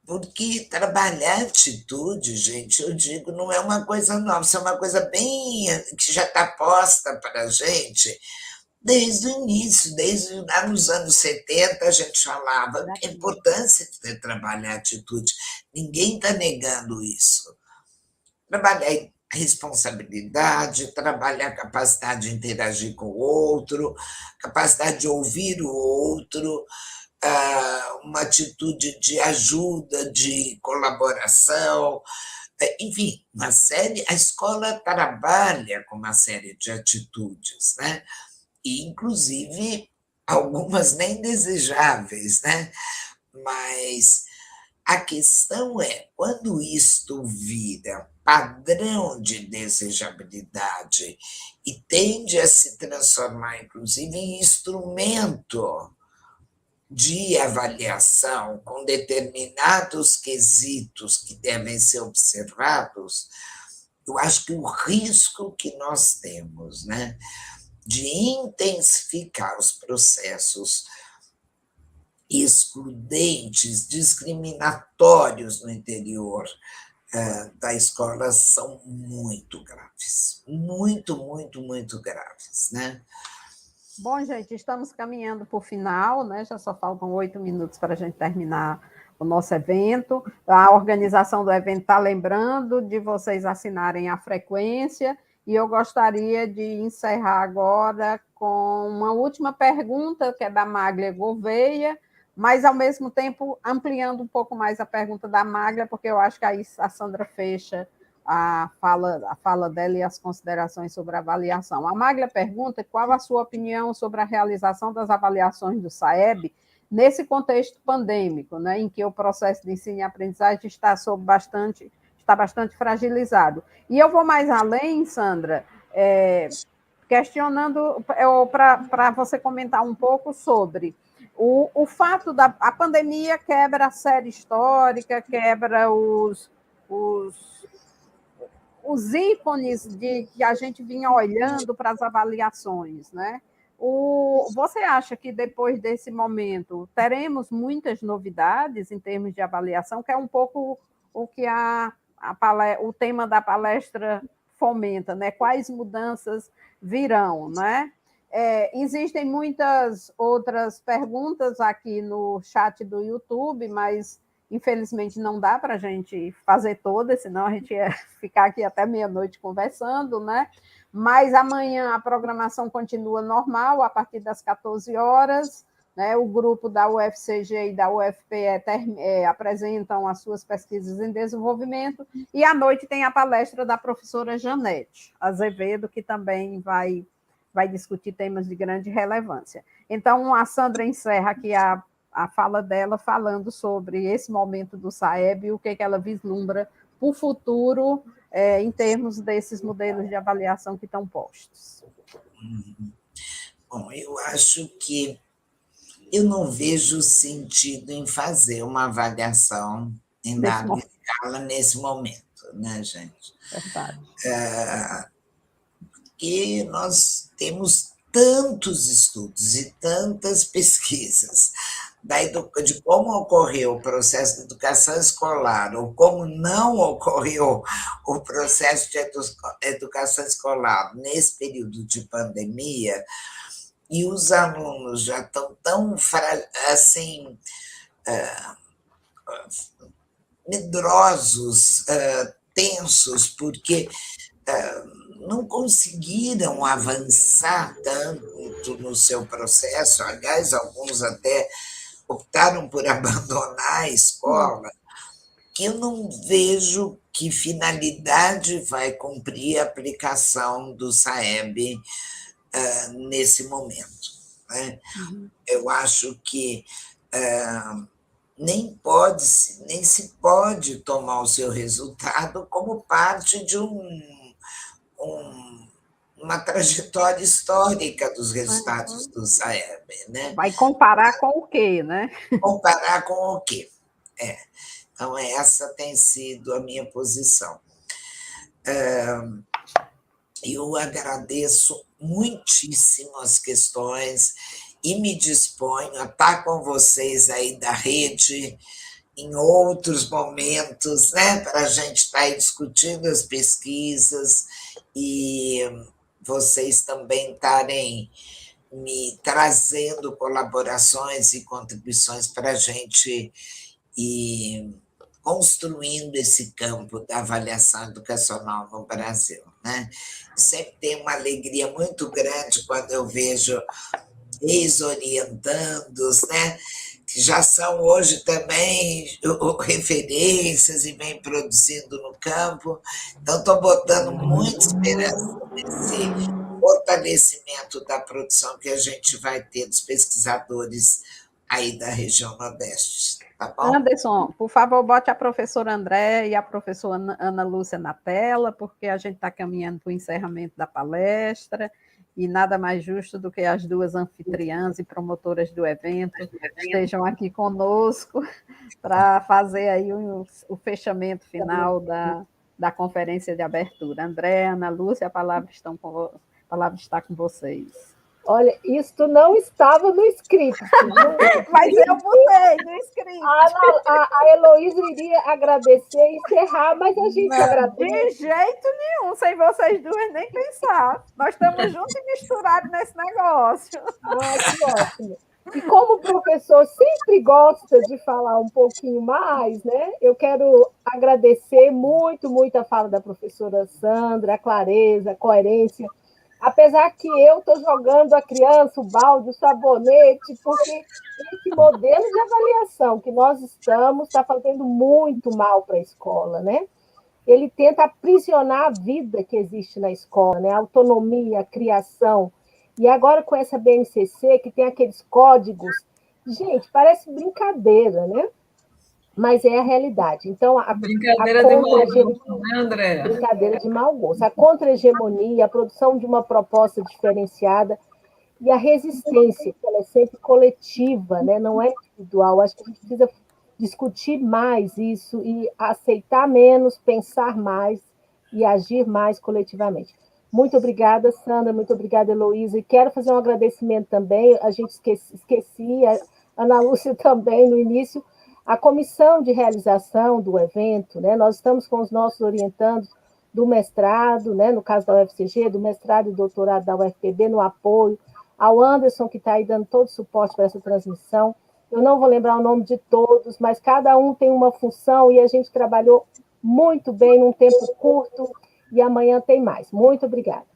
Porque trabalhar atitude, gente, eu digo, não é uma coisa nova, isso é uma coisa bem que já está posta para a gente desde o início, desde lá nos anos 70 a gente falava a importância de trabalhar atitude. Ninguém está negando isso. Trabalhar a responsabilidade, trabalhar a capacidade de interagir com o outro, capacidade de ouvir o outro, uma atitude de ajuda, de colaboração, enfim, uma série. A escola trabalha com uma série de atitudes, né? E, inclusive, algumas nem desejáveis, né? Mas a questão é, quando isto vira padrão de desejabilidade e tende a se transformar, inclusive, em instrumento de avaliação com determinados quesitos que devem ser observados, eu acho que o risco que nós temos, né, de intensificar os processos excludentes, discriminatórios no interior da escola são muito graves, muito graves, né? Bom, gente, estamos caminhando para o final, né? Já só faltam 8 minutos para a gente terminar o nosso evento. A organização do evento está lembrando de vocês assinarem a frequência, e eu gostaria de encerrar agora com uma última pergunta, que é da Maglia Gouveia, mas, ao mesmo tempo, ampliando um pouco mais a pergunta da Maglia, porque eu acho que aí a Sandra fecha a fala dela e as considerações sobre a avaliação. A Maglia pergunta qual a sua opinião sobre a realização das avaliações do SAEB nesse contexto pandêmico, né, em que o processo de ensino e aprendizagem está bastante fragilizado. E eu vou mais além, Sandra, questionando para você comentar um pouco sobre o fato da a pandemia quebra a série histórica, quebra os ícones que a gente vinha olhando para as avaliações, né? Você acha que depois desse momento teremos muitas novidades em termos de avaliação, que é um pouco o que o tema da palestra fomenta, né? Quais mudanças virão, né? Existem muitas outras perguntas aqui no chat do YouTube, mas infelizmente não dá para a gente fazer todas, senão a gente ia ficar aqui até meia-noite conversando, né? Mas amanhã a programação continua normal, a partir das 14 horas, né? O grupo da UFCG e da UFPE apresentam as suas pesquisas em desenvolvimento, e à noite tem a palestra da professora Janete Azevedo, que também vai vai discutir temas de grande relevância. Então, a Sandra encerra aqui a fala dela falando sobre esse momento do SAEB e o que ela vislumbra para o futuro em termos desses modelos de avaliação que estão postos. Bom, eu acho que eu não vejo sentido em fazer uma avaliação em larga escala nesse momento, né, gente? Verdade. E nós temos tantos estudos e tantas pesquisas de como ocorreu o processo de educação escolar ou como não ocorreu o processo de educação escolar nesse período de pandemia, e os alunos já estão tão assim, medrosos, tensos, porque não conseguiram avançar tanto no seu processo. Aliás, alguns até optaram por abandonar a escola, que eu não vejo que finalidade vai cumprir a aplicação do SAEB nesse momento, né? Eu acho que nem se pode tomar o seu resultado como parte de uma trajetória histórica dos resultados do SAEB, né? Vai comparar com o quê, né? Comparar com o quê? Então, essa tem sido a minha posição. Eu agradeço muitíssimo as questões e me disponho a estar com vocês aí da rede em outros momentos, né, para a gente estar aí discutindo as pesquisas e vocês também estarem me trazendo colaborações e contribuições para a gente ir construindo esse campo da avaliação educacional no Brasil, né? Sempre tenho uma alegria muito grande quando eu vejo ex-orientandos, né, que já são hoje também referências e vêm produzindo no campo. Então, estou botando muita esperança nesse fortalecimento da produção que a gente vai ter dos pesquisadores aí da região Nordeste. Tá bom? Anderson, por favor, bote a professora André e a professora Ana Lúcia na tela, porque a gente está caminhando para o encerramento da palestra, e nada mais justo do que as duas anfitriãs e promotoras do evento estejam aqui conosco para fazer aí o fechamento final da conferência de abertura. André, Ana Lúcia, a palavra está com vocês. Olha, isto não estava no script. Mas eu botei no script. A Heloísa iria agradecer e encerrar, mas a gente agradece. De jeito nenhum, sem vocês duas nem pensar. Nós estamos juntos e misturados nesse negócio. Que ótimo. E como o professor sempre gosta de falar um pouquinho mais, né? Eu quero agradecer muito, muito a fala da professora Sandra, a clareza, a coerência. Apesar que eu estou jogando a criança, o balde, o sabonete, porque esse modelo de avaliação que nós estamos está fazendo muito mal para a escola, né? Ele tenta aprisionar a vida que existe na escola, né? A autonomia, a criação. E agora com essa BNCC, que tem aqueles códigos, gente, parece brincadeira, né? Mas é a realidade. Então, brincadeira de mau gosto, né, Andréa? Brincadeira de mau gosto. A contra-hegemonia, a produção de uma proposta diferenciada e a resistência, que ela é sempre coletiva, né? Não é individual. Acho que a gente precisa discutir mais isso e aceitar menos, pensar mais e agir mais coletivamente. Muito obrigada, Sandra, muito obrigada, Heloísa. E quero fazer um agradecimento também, a gente esqueci, a Ana Lúcia também no início, a comissão de realização do evento, né? Nós estamos com os nossos orientandos do mestrado, né? No caso da UFCG, do mestrado e doutorado da UFPB, no apoio, ao Anderson, que está aí dando todo o suporte para essa transmissão. Eu não vou lembrar o nome de todos, mas cada um tem uma função e a gente trabalhou muito bem num tempo curto e amanhã tem mais. Muito obrigada.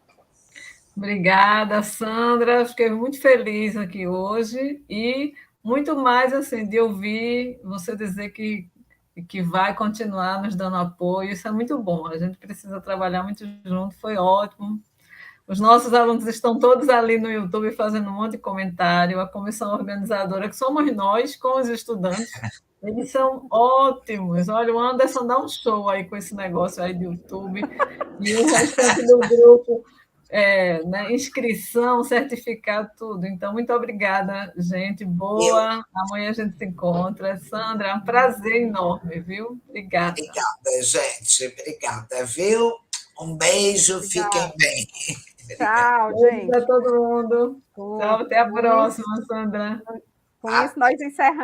Obrigada, Sandra. Fiquei muito feliz aqui hoje e muito mais assim de ouvir você dizer que vai continuar nos dando apoio. Isso é muito bom. A gente precisa trabalhar muito junto. Foi ótimo Os nossos alunos estão todos ali no YouTube fazendo um monte de comentário. A comissão organizadora, que somos nós, com os estudantes, eles são ótimos. Olha, o Anderson dá um show aí com esse negócio aí de YouTube. E o restante do grupo, né, inscrição, certificado, tudo. Então, muito obrigada, gente. Boa. Amanhã a gente se encontra. Sandra, é um prazer enorme, viu? Obrigada. Obrigada, gente. Obrigada, viu? Um beijo, fiquem bem. Tchau, Beijo gente. para todo mundo. Tchau, até a próxima, Sandra. Com isso, nós encerramos.